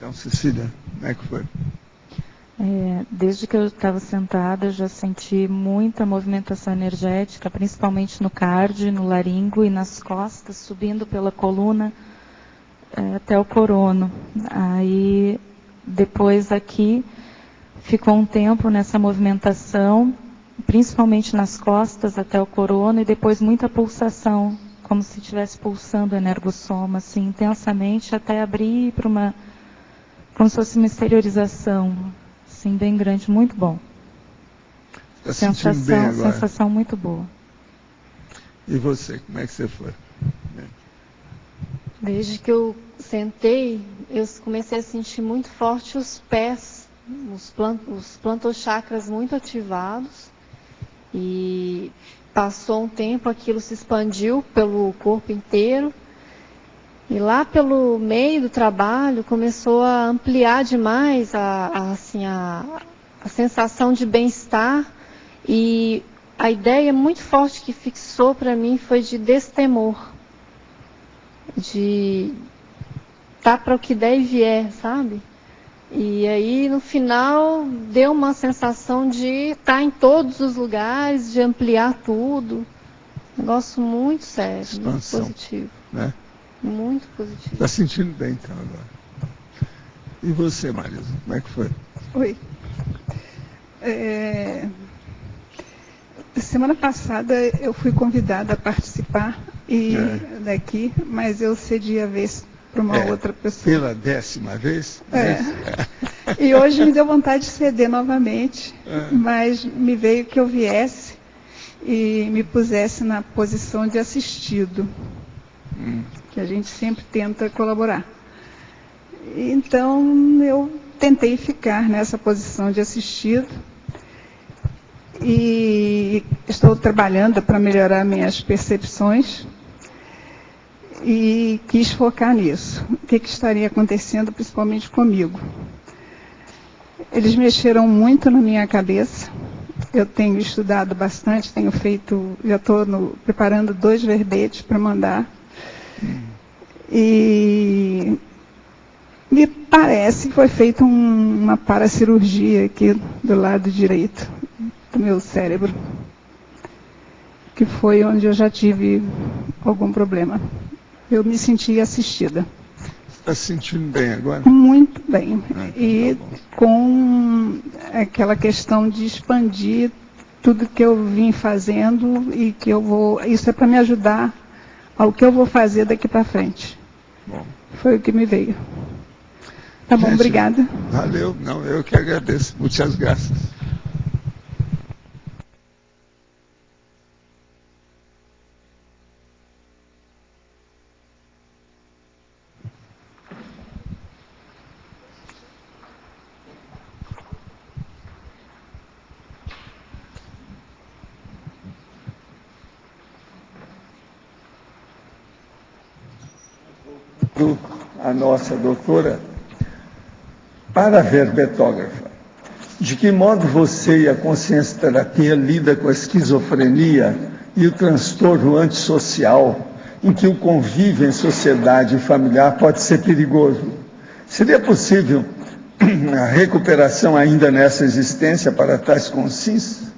Então, Cecília, como é que foi? Desde que eu estava sentada, eu já senti muita movimentação energética, principalmente no cardio, no laringo e nas costas, subindo pela coluna até o corono. Aí, depois aqui, ficou um tempo nessa movimentação, principalmente nas costas até o corono, e depois muita pulsação, como se estivesse pulsando o energossoma, assim, intensamente, até abrir para uma, como se fosse uma exteriorização, assim, bem grande, muito bom. Está sentindo bem agora? Sensação muito boa. E você, como é que você foi? Desde que eu sentei, eu comecei a sentir muito forte os pés, os plantochakras muito ativados. E passou um tempo, aquilo se expandiu pelo corpo inteiro. E lá pelo meio do trabalho começou a ampliar demais a sensação de bem-estar. E a ideia muito forte que fixou para mim foi de destemor. De estar para o que der e vier, sabe? E aí, no final, deu uma sensação de estar em todos os lugares, de ampliar tudo. Negócio muito sério, Expansão, muito positivo. Né? Muito positivo. Está sentindo bem, então, agora. E você, Marisa, como é que foi? Oi. Semana passada eu fui convidada a participar daqui, mas eu cedi a vez para uma outra pessoa. Pela 10ª vez? E hoje me deu vontade de ceder novamente, mas me veio que eu viesse e me pusesse na posição de assistido, que a gente sempre tenta colaborar. Então eu tentei ficar nessa posição de assistido e estou trabalhando para melhorar minhas percepções. E quis focar nisso. O que estaria acontecendo, principalmente comigo? Eles mexeram muito na minha cabeça. Eu tenho estudado bastante, tenho feito, já estou preparando 2 verbetes para mandar. E me parece que foi feita uma paracirurgia aqui do lado direito do meu cérebro, que foi onde eu já tive algum problema. Eu me senti assistida. Está se sentindo bem agora? Muito bem. E com aquela questão de expandir tudo que eu vim fazendo e que eu vou... Isso é para me ajudar ao que eu vou fazer daqui para frente. Bom. Foi o que me veio. Tá bom, obrigada. Valeu. Não, eu que agradeço. Muitas graças. A nossa doutora, para a verbetógrafa, de que modo você e a consciência terapia lida com a esquizofrenia e o transtorno antissocial, em que o convívio em sociedade e familiar pode ser perigoso? Seria possível a recuperação ainda nessa existência para tais consciências?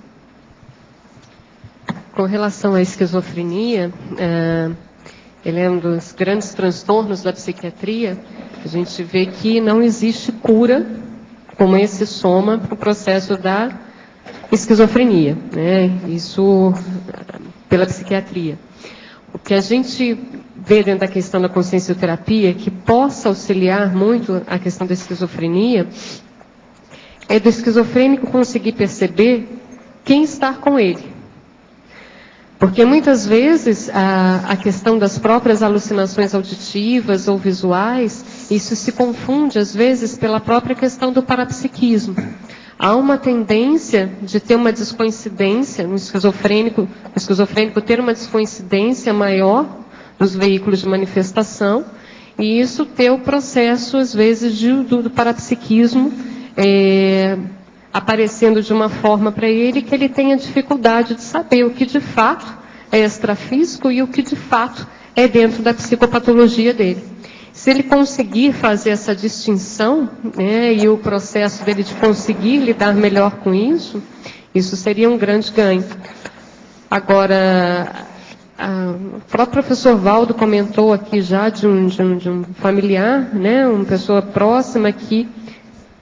Com relação à esquizofrenia, ele é um dos grandes transtornos da psiquiatria. A gente vê que não existe cura como esse soma para o processo da esquizofrenia, né? Isso pela psiquiatria. O que a gente vê dentro da questão da consciencioterapia, que possa auxiliar muito a questão da esquizofrenia, é do esquizofrênico conseguir perceber quem está com ele. Porque muitas vezes a questão das próprias alucinações auditivas ou visuais, isso se confunde às vezes pela própria questão do parapsiquismo. Há uma tendência de ter uma descoincidência no esquizofrênico, ter uma descoincidência maior nos veículos de manifestação, e isso ter o processo às vezes do parapsiquismo aparecendo de uma forma para ele que ele tenha dificuldade de saber o que de fato é extrafísico e o que de fato é dentro da psicopatologia dele. Se ele conseguir fazer essa distinção, né, e o processo dele de conseguir lidar melhor com isso, isso seria um grande ganho. Agora, o próprio professor Valdo comentou aqui já de um familiar, né, uma pessoa próxima que,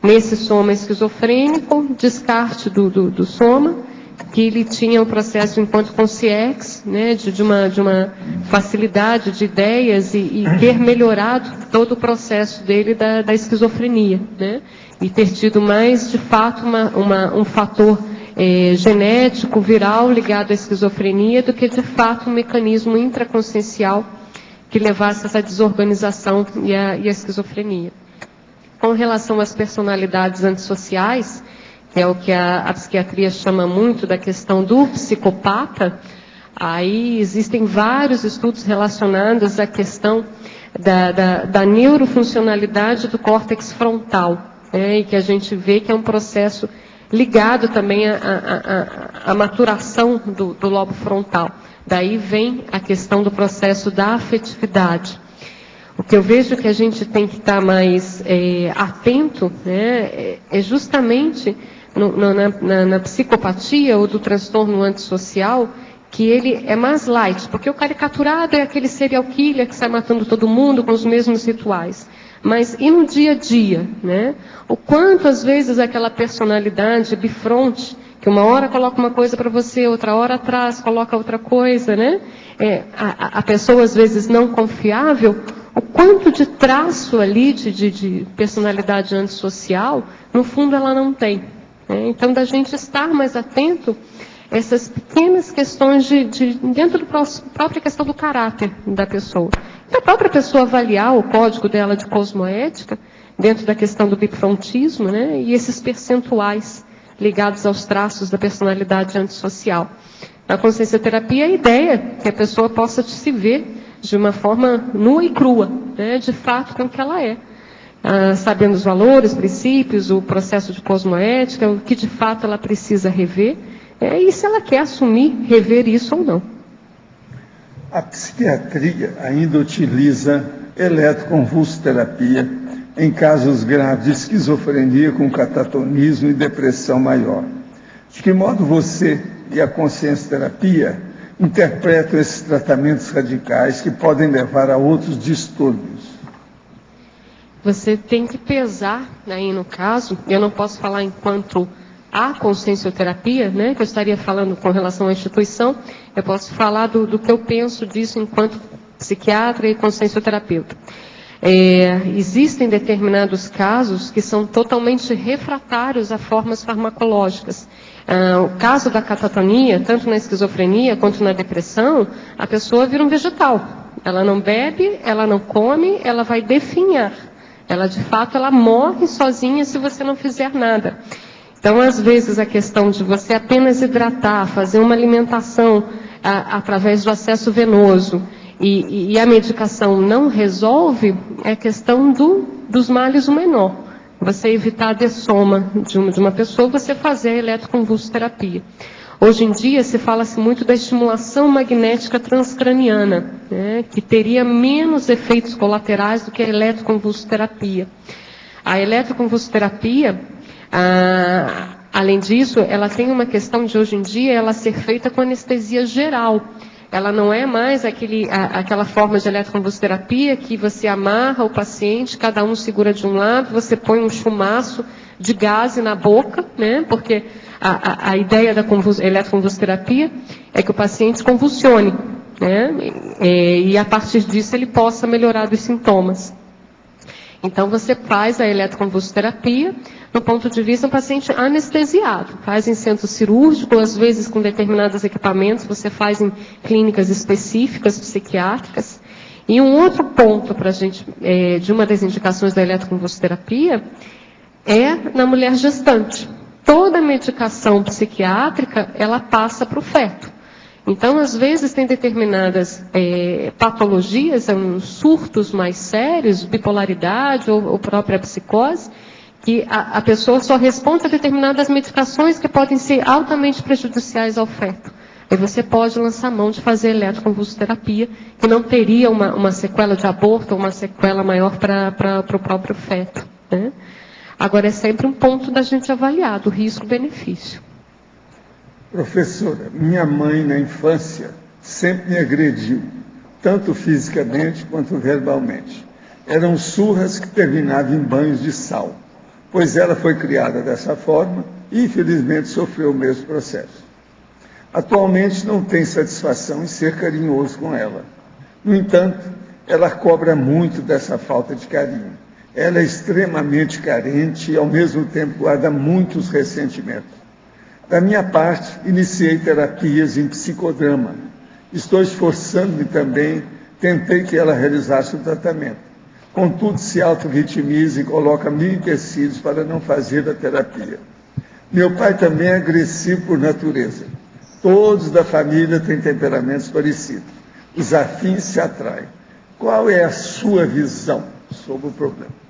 nesse soma esquizofrênico, descarte do soma, que ele tinha um processo enquanto consciência, né, de uma facilidade de ideias e ter melhorado todo o processo dele da esquizofrenia, né, e ter tido mais, de fato, um fator genético, viral, ligado à esquizofrenia, do que, de fato, um mecanismo intraconsciencial que levasse a essa desorganização e a esquizofrenia. Com relação às personalidades antissociais, que é o que a psiquiatria chama muito da questão do psicopata, aí existem vários estudos relacionados à questão da neurofuncionalidade do córtex frontal, né, e que a gente vê que é um processo ligado também à maturação do lobo frontal. Daí vem a questão do processo da afetividade. O que eu vejo que a gente tem que estar mais atento, né, é justamente na psicopatia ou do transtorno antissocial, que ele é mais light, porque o caricaturado é aquele serial killer que sai matando todo mundo com os mesmos rituais. Mas e no dia a dia, né? O quanto às vezes aquela personalidade bifronte, que uma hora coloca uma coisa para você, outra hora atrás coloca outra coisa, né? A pessoa às vezes não confiável, o quanto de traço ali de personalidade antissocial, no fundo ela não tem. Né? Então, da gente estar mais atento a essas pequenas questões dentro da própria questão do caráter da pessoa. Da própria pessoa avaliar o código dela de cosmoética, dentro da questão do bifrontismo, né? E esses percentuais ligados aos traços da personalidade antissocial. Na consciencioterapia, a ideia é que a pessoa possa se ver de uma forma nua e crua, né? De fato, com o que ela é. Sabendo os valores, princípios, o processo de cosmoética, o que de fato ela precisa rever, e se ela quer assumir, rever isso ou não. A psiquiatria ainda utiliza eletroconvulsoterapia em casos graves de esquizofrenia com catatonismo e depressão maior. De que modo você e a consciencioterapia interpretam esses tratamentos radicais que podem levar a outros distúrbios? Você tem que pesar, aí no caso, eu não posso falar enquanto a consciencioterapia, né, que eu estaria falando com relação à instituição, eu posso falar do que eu penso disso enquanto psiquiatra e consciencioterapeuta. Existem determinados casos que são totalmente refratários a formas farmacológicas. O caso da catatonia, tanto na esquizofrenia quanto na depressão, a pessoa vira um vegetal. Ela não bebe, ela não come, ela vai definhar. Ela, de fato, ela morre sozinha se você não fizer nada. Então, às vezes, a questão de você apenas hidratar, fazer uma alimentação através do acesso venoso e a medicação não resolve, é questão dos males o menor. Você evitar a dessoma de uma pessoa, você fazer a eletroconvulsoterapia. Hoje em dia, se fala-se muito da estimulação magnética transcraniana, né, que teria menos efeitos colaterais do que a eletroconvulsoterapia. A eletroconvulsoterapia, além disso, ela tem uma questão de hoje em dia ela ser feita com anestesia geral. Ela não é mais aquela forma de eletroconvulsoterapia que você amarra o paciente, cada um segura de um lado, você põe um chumaço de gás na boca, né? Porque a ideia da eletroconvulsoterapia é que o paciente convulsione, né? E a partir disso ele possa melhorar dos sintomas. Então, você faz a eletroconvulsoterapia no ponto de vista do paciente anestesiado. Faz em centro cirúrgico, às vezes com determinados equipamentos, você faz em clínicas específicas, psiquiátricas. E um outro ponto para a gente, de uma das indicações da eletroconvulsoterapia, é na mulher gestante. Toda medicação psiquiátrica, ela passa para o feto. Então, às vezes, tem determinadas patologias, surtos mais sérios, bipolaridade ou própria psicose, que a pessoa só responde a determinadas medicações que podem ser altamente prejudiciais ao feto. aí você pode lançar mão de fazer eletroconvulsoterapia, que não teria uma sequela de aborto ou uma sequela maior para o próprio feto, né? Agora, é sempre um ponto da gente avaliar, do risco-benefício. Professora, minha mãe na infância sempre me agrediu, tanto fisicamente quanto verbalmente. Eram surras que terminavam em banhos de sal, pois ela foi criada dessa forma e, infelizmente, sofreu o mesmo processo. Atualmente não tem satisfação em ser carinhoso com ela. No entanto, ela cobra muito dessa falta de carinho. Ela é extremamente carente e, ao mesmo tempo, guarda muitos ressentimentos. Da minha parte, iniciei terapias em psicodrama. Estou esforçando-me também, tentei que ela realizasse o tratamento. Contudo, se auto-vitimiza e coloca 1000 empecilhos para não fazer a terapia. Meu pai também é agressivo por natureza. Todos da família têm temperamentos parecidos. Os afins se atraem. Qual é a sua visão sobre o problema?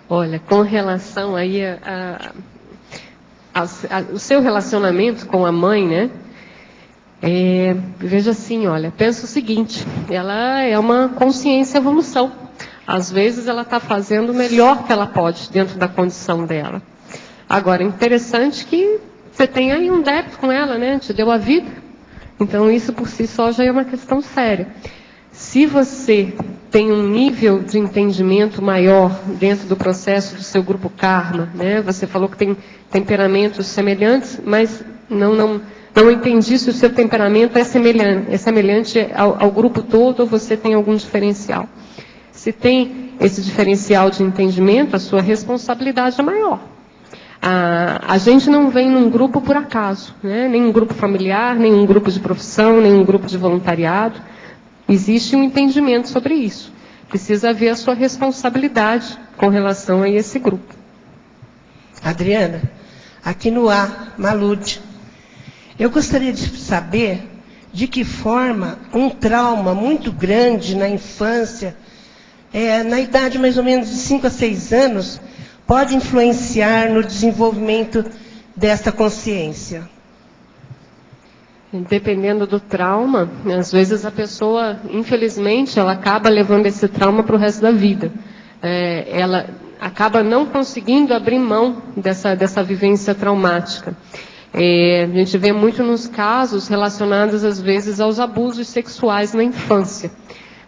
Olha, com relação aí o seu relacionamento com a mãe, né? Veja assim, olha, pensa o seguinte, ela é uma consciência evolução. Às vezes ela está fazendo o melhor que ela pode dentro da condição dela. Agora, interessante que você tem aí um débito com ela, né? Te deu a vida. Então isso por si só já é uma questão séria. Se você tem um nível de entendimento maior dentro do processo do seu grupo karma, né? Você falou que tem temperamentos semelhantes, mas não entendi se o seu temperamento é semelhante ao grupo todo ou você tem algum diferencial. Se tem esse diferencial de entendimento, a sua responsabilidade é maior. A gente não vem num grupo por acaso, né? Nem um grupo familiar, nem um grupo de profissão, nem um grupo de voluntariado. Existe um entendimento sobre isso. Precisa haver a sua responsabilidade com relação a esse grupo. Adriana, aqui no A, Malude. Eu gostaria de saber de que forma um trauma muito grande na infância, na idade mais ou menos de 5 a 6 anos, pode influenciar no desenvolvimento desta consciência. Dependendo do trauma, às vezes a pessoa, infelizmente, ela acaba levando esse trauma para o resto da vida. Ela acaba não conseguindo abrir mão dessa vivência traumática. A gente vê muito nos casos relacionados, às vezes, aos abusos sexuais na infância.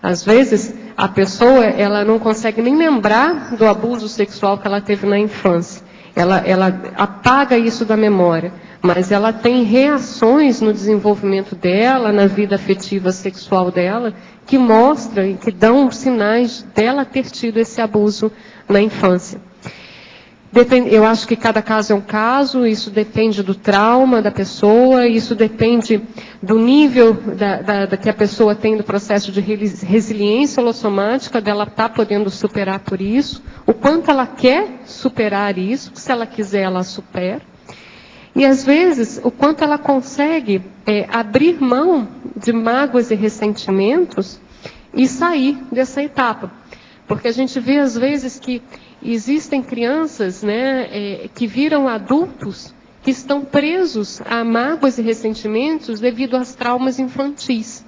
Às vezes, a pessoa ela não consegue nem lembrar do abuso sexual que ela teve na infância. Ela apaga isso da memória, mas ela tem reações no desenvolvimento dela, na vida afetiva sexual dela, que mostram e que dão sinais dela ter tido esse abuso na infância. Eu acho que cada caso é um caso, isso depende do trauma da pessoa, isso depende do nível que a pessoa tem do processo de resiliência holossomática, dela estar podendo superar por isso, o quanto ela quer superar isso, se ela quiser ela supera, e às vezes o quanto ela consegue abrir mão de mágoas e ressentimentos e sair dessa etapa. Porque a gente vê às vezes que existem crianças, né, que viram adultos que estão presos a mágoas e ressentimentos devido aos traumas infantis.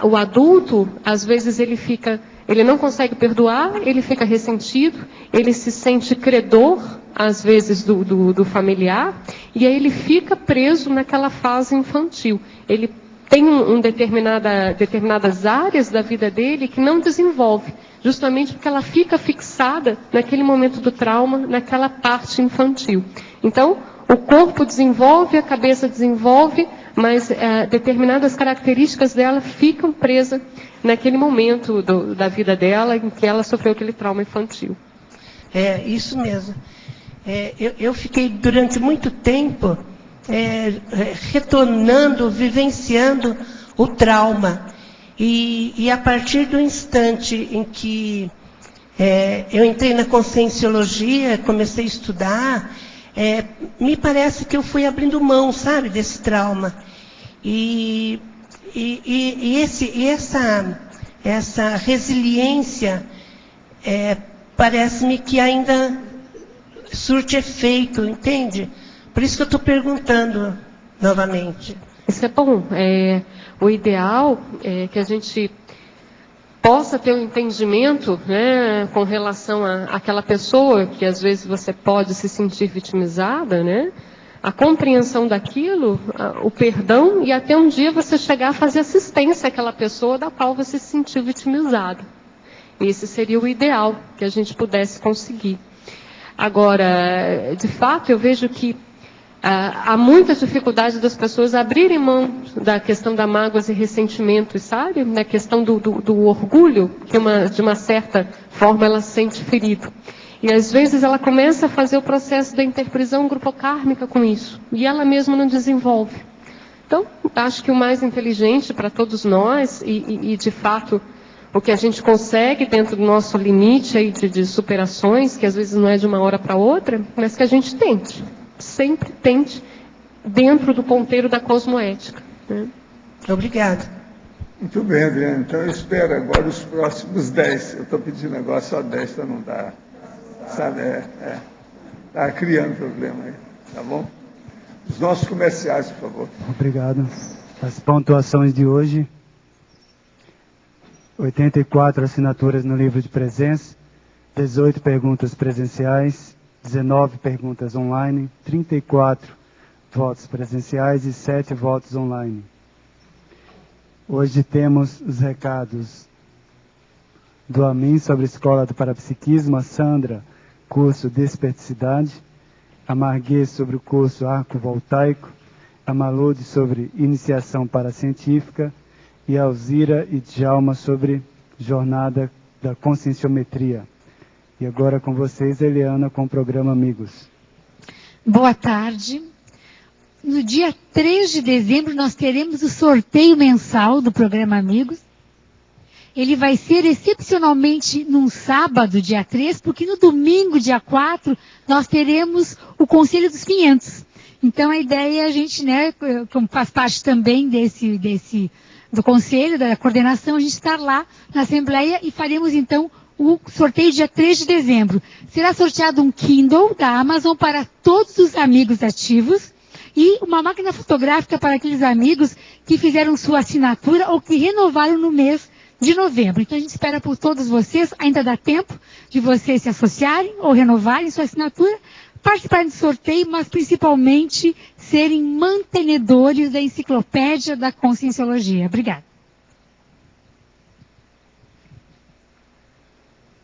O adulto, às vezes, ele não consegue perdoar, ele fica ressentido, ele se sente credor, às vezes, do familiar, e aí ele fica preso naquela fase infantil. Ele tem determinadas áreas da vida dele que não desenvolve, justamente porque ela fica fixada naquele momento do trauma, naquela parte infantil. Então, o corpo desenvolve, a cabeça desenvolve, mas determinadas características dela ficam presas naquele momento da vida dela em que ela sofreu aquele trauma infantil. É, isso mesmo. Eu fiquei durante muito tempo retornando, vivenciando o trauma. E a partir do instante em que eu entrei na conscienciologia, comecei a estudar, me parece que eu fui abrindo mão, sabe, desse trauma. Essa resiliência parece-me que ainda surte efeito, entende? Por isso que eu estou perguntando novamente. Isso é bom. O ideal é que a gente possa ter um entendimento, né, com relação àquela pessoa que às vezes você pode se sentir vitimizada, né? A compreensão daquilo, o perdão, e até um dia você chegar a fazer assistência àquela pessoa da qual você se sentiu vitimizado. Esse seria o ideal que a gente pudesse conseguir. Agora, de fato, eu vejo que há muita dificuldade das pessoas abrirem mão da questão da mágoas e ressentimentos, sabe? Na questão do orgulho, que de uma certa forma ela sente ferido. E às vezes ela começa a fazer o processo da interprisão grupocármica com isso. E ela mesma não desenvolve. Então, acho que o mais inteligente para todos nós, e de fato, o que a gente consegue dentro do nosso limite aí de superações, que às vezes não é de uma hora para outra, mas que a gente tente. Sempre tente dentro do ponteiro da cosmoética. Né? Obrigada. Muito bem, Adriana. Então eu espero agora os próximos 10. Eu estou pedindo agora só 10 para não dar. Sabe? Está criando problema aí. Tá bom? Os nossos comerciais, por favor. Obrigado. As pontuações de hoje: 84 assinaturas no livro de presença, 18 perguntas presenciais, 19 perguntas online, 34 votos presenciais e 7 votos online. Hoje temos os recados do Amin sobre a Escola do Parapsiquismo, a Sandra, curso Desperticidade, a Marguê sobre o curso Arco Voltaico, a Malude sobre Iniciação Paracientífica e a Alzira e Djalma sobre Jornada da Conscienciometria. E agora com vocês, Eliana, com o programa Amigos. Boa tarde. No dia 3 de dezembro, nós teremos o sorteio mensal do programa Amigos. Ele vai ser excepcionalmente num sábado, dia 3, porque no domingo, dia 4, nós teremos o Conselho dos 500. Então, a ideia é a gente, né, como faz parte também do Conselho, da coordenação, a gente estar lá na Assembleia e faremos, então, o sorteio dia 3 de dezembro. Será sorteado um Kindle da Amazon para todos os amigos ativos e uma máquina fotográfica para aqueles amigos que fizeram sua assinatura ou que renovaram no mês de novembro. Então a gente espera por todos vocês, ainda dá tempo de vocês se associarem ou renovarem sua assinatura, participarem do sorteio, mas principalmente serem mantenedores da enciclopédia da Conscienciologia. Obrigada.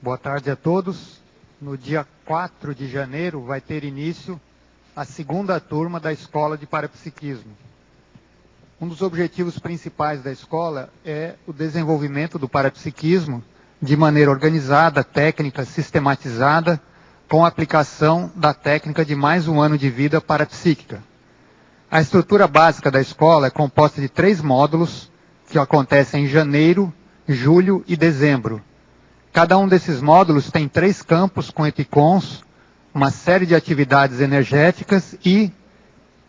Boa tarde a todos. No dia 4 de janeiro vai ter início a segunda turma da Escola de Parapsiquismo. Um dos objetivos principais da escola é o desenvolvimento do parapsiquismo de maneira organizada, técnica, sistematizada, com a aplicação da técnica de mais um ano de vida parapsíquica. A estrutura básica da escola é composta de 3 módulos que acontecem em janeiro, julho e dezembro. Cada um desses módulos tem 3 campos com epicons, uma série de atividades energéticas e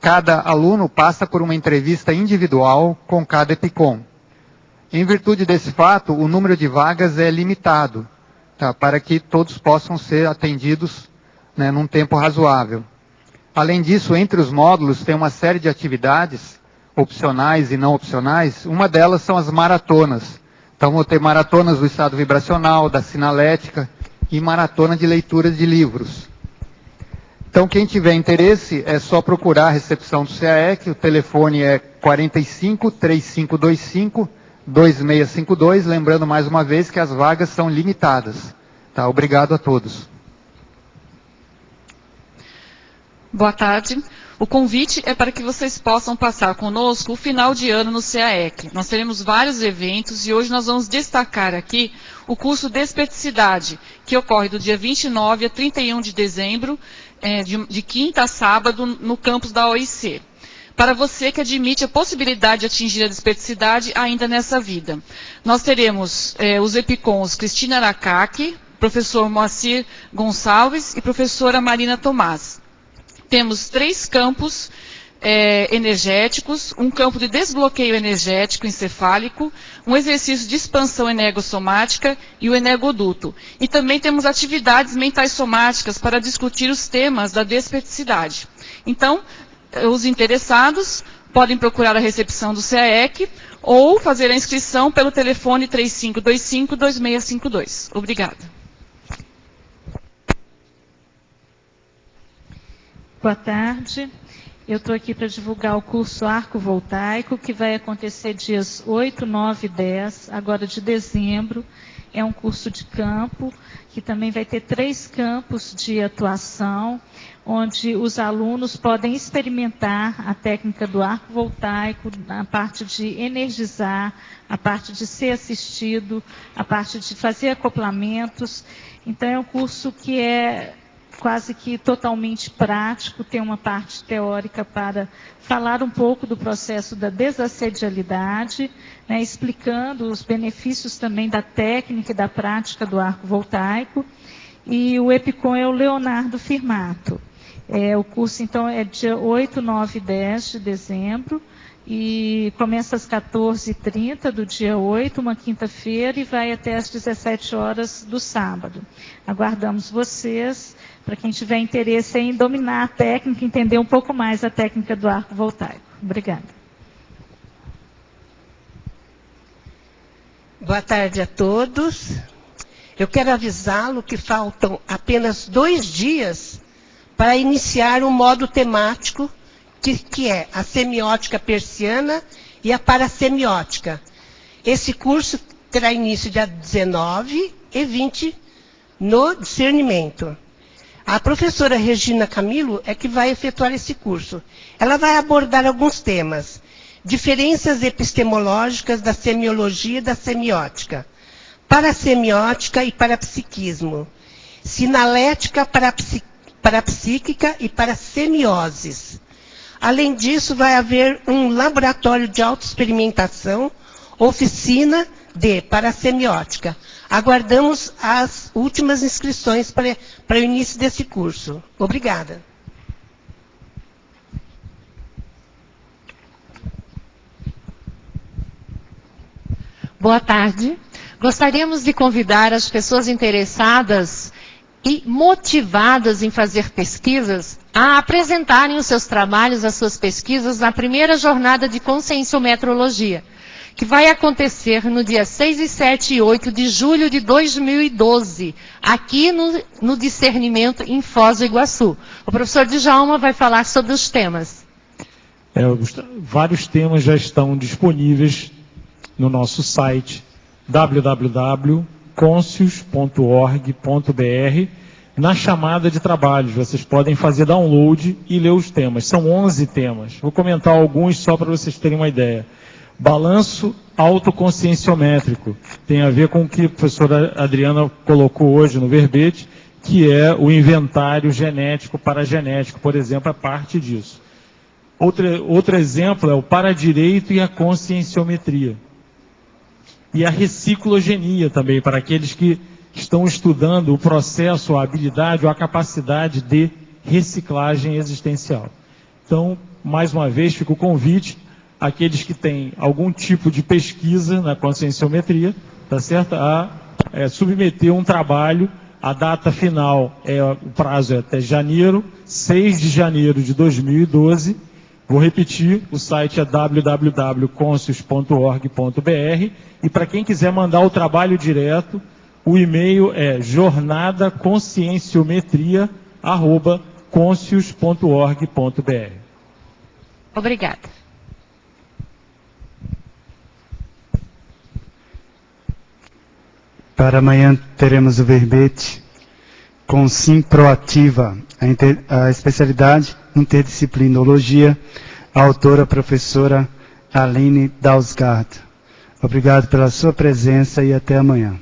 cada aluno passa por uma entrevista individual com cada epicom. Em virtude desse fato, o número de vagas é limitado, tá, para que todos possam ser atendidos, né, num tempo razoável. Além disso, entre os módulos tem uma série de atividades opcionais e não opcionais. Uma delas são as maratonas. Então, vou ter maratonas do estado vibracional, da sinalética e maratona de leitura de livros. Então, quem tiver interesse, é só procurar a recepção do CAEC, o telefone é 45 3525 2652, lembrando mais uma vez que as vagas são limitadas. Tá? Obrigado a todos. Boa tarde. O convite é para que vocês possam passar conosco o final de ano no CAEC. Nós teremos vários eventos e hoje nós vamos destacar aqui o curso Desperticidade, que ocorre do dia 29 a 31 de dezembro, de quinta a sábado, no campus da OIC. Para você que admite a possibilidade de atingir a desperticidade ainda nessa vida. Nós teremos os epicons Cristina Aracaki, professor Moacir Gonçalves e professora Marina Tomás. Temos 3 campos energéticos, um campo de desbloqueio energético encefálico, um exercício de expansão energossomática e o energoduto. E também temos atividades mentais somáticas para discutir os temas da despesticidade. Então, os interessados podem procurar a recepção do CAEC ou fazer a inscrição pelo telefone 3525-2652. Obrigada. Boa tarde. Eu estou aqui para divulgar o curso Arco Voltaico, que vai acontecer dias 8, 9 e 10, agora de dezembro. É um curso de campo, que também vai ter 3 campos de atuação, onde os alunos podem experimentar a técnica do arco voltaico, a parte de energizar, a parte de ser assistido, a parte de fazer acoplamentos. Então, é um curso que é quase que totalmente prático, tem uma parte teórica para falar um pouco do processo da desassedialidade, né, explicando os benefícios também da técnica e da prática do arco voltaico. E o EPICOM é o Leonardo Firmato. O curso, então, é dia 8, 9 e 10 de dezembro, e começa às 14h30 do dia 8, uma quinta-feira, e vai até às 17 horas do sábado. Aguardamos vocês, para quem tiver interesse em dominar a técnica, entender um pouco mais a técnica do arco voltaico. Obrigada. Boa tarde a todos. Eu quero avisá-lo que faltam apenas 2 dias para iniciar um módulo temático que é a semiótica persiana e a parasemiótica. Esse curso terá início dia 19 e 20 no discernimento. A professora Regina Camilo é que vai efetuar esse curso. Ela vai abordar alguns temas. Diferenças epistemológicas da semiologia e da semiótica. Parasemiótica e parapsiquismo. Sinalética parapsíquica e parasemioses. Além disso, vai haver um laboratório de autoexperimentação, oficina de parasemiótica. Aguardamos as últimas inscrições para o início desse curso. Obrigada. Boa tarde. Gostaríamos de convidar as pessoas interessadas e motivadas em fazer pesquisas a apresentarem os seus trabalhos, as suas pesquisas, na primeira jornada de conscienciometrologia, que vai acontecer no dia 6, 7 e 8 de julho de 2012, aqui no Discernimento, em Foz do Iguaçu. O professor Djalma vai falar sobre os temas. Vários temas já estão disponíveis no nosso site www.conscius.org.br. Na chamada de trabalhos, vocês podem fazer download e ler os temas. São 11 temas. Vou comentar alguns só para vocês terem uma ideia. Balanço autoconscienciométrico. Tem a ver com o que a professora Adriana colocou hoje no verbete, que é o inventário genético paragenético, por exemplo, é parte disso. Outro exemplo é o paradireito e a conscienciometria. E a reciclogenia também, para aqueles que estão estudando o processo, a habilidade ou a capacidade de reciclagem existencial. Então, mais uma vez, fica o convite àqueles que têm algum tipo de pesquisa na conscienciometria, tá certo? A submeter um trabalho. A data final, o prazo é até janeiro, 6 de janeiro de 2012. Vou repetir, o site é www.conscius.org.br, e para quem quiser mandar o trabalho direto, o e-mail é jornadaconscienciometria@conscius.org.br. Obrigada. Para amanhã teremos o verbete com sim proativa, a especialidade interdisciplinologia, a autora professora Aline Dausgaard. Obrigado pela sua presença e até amanhã.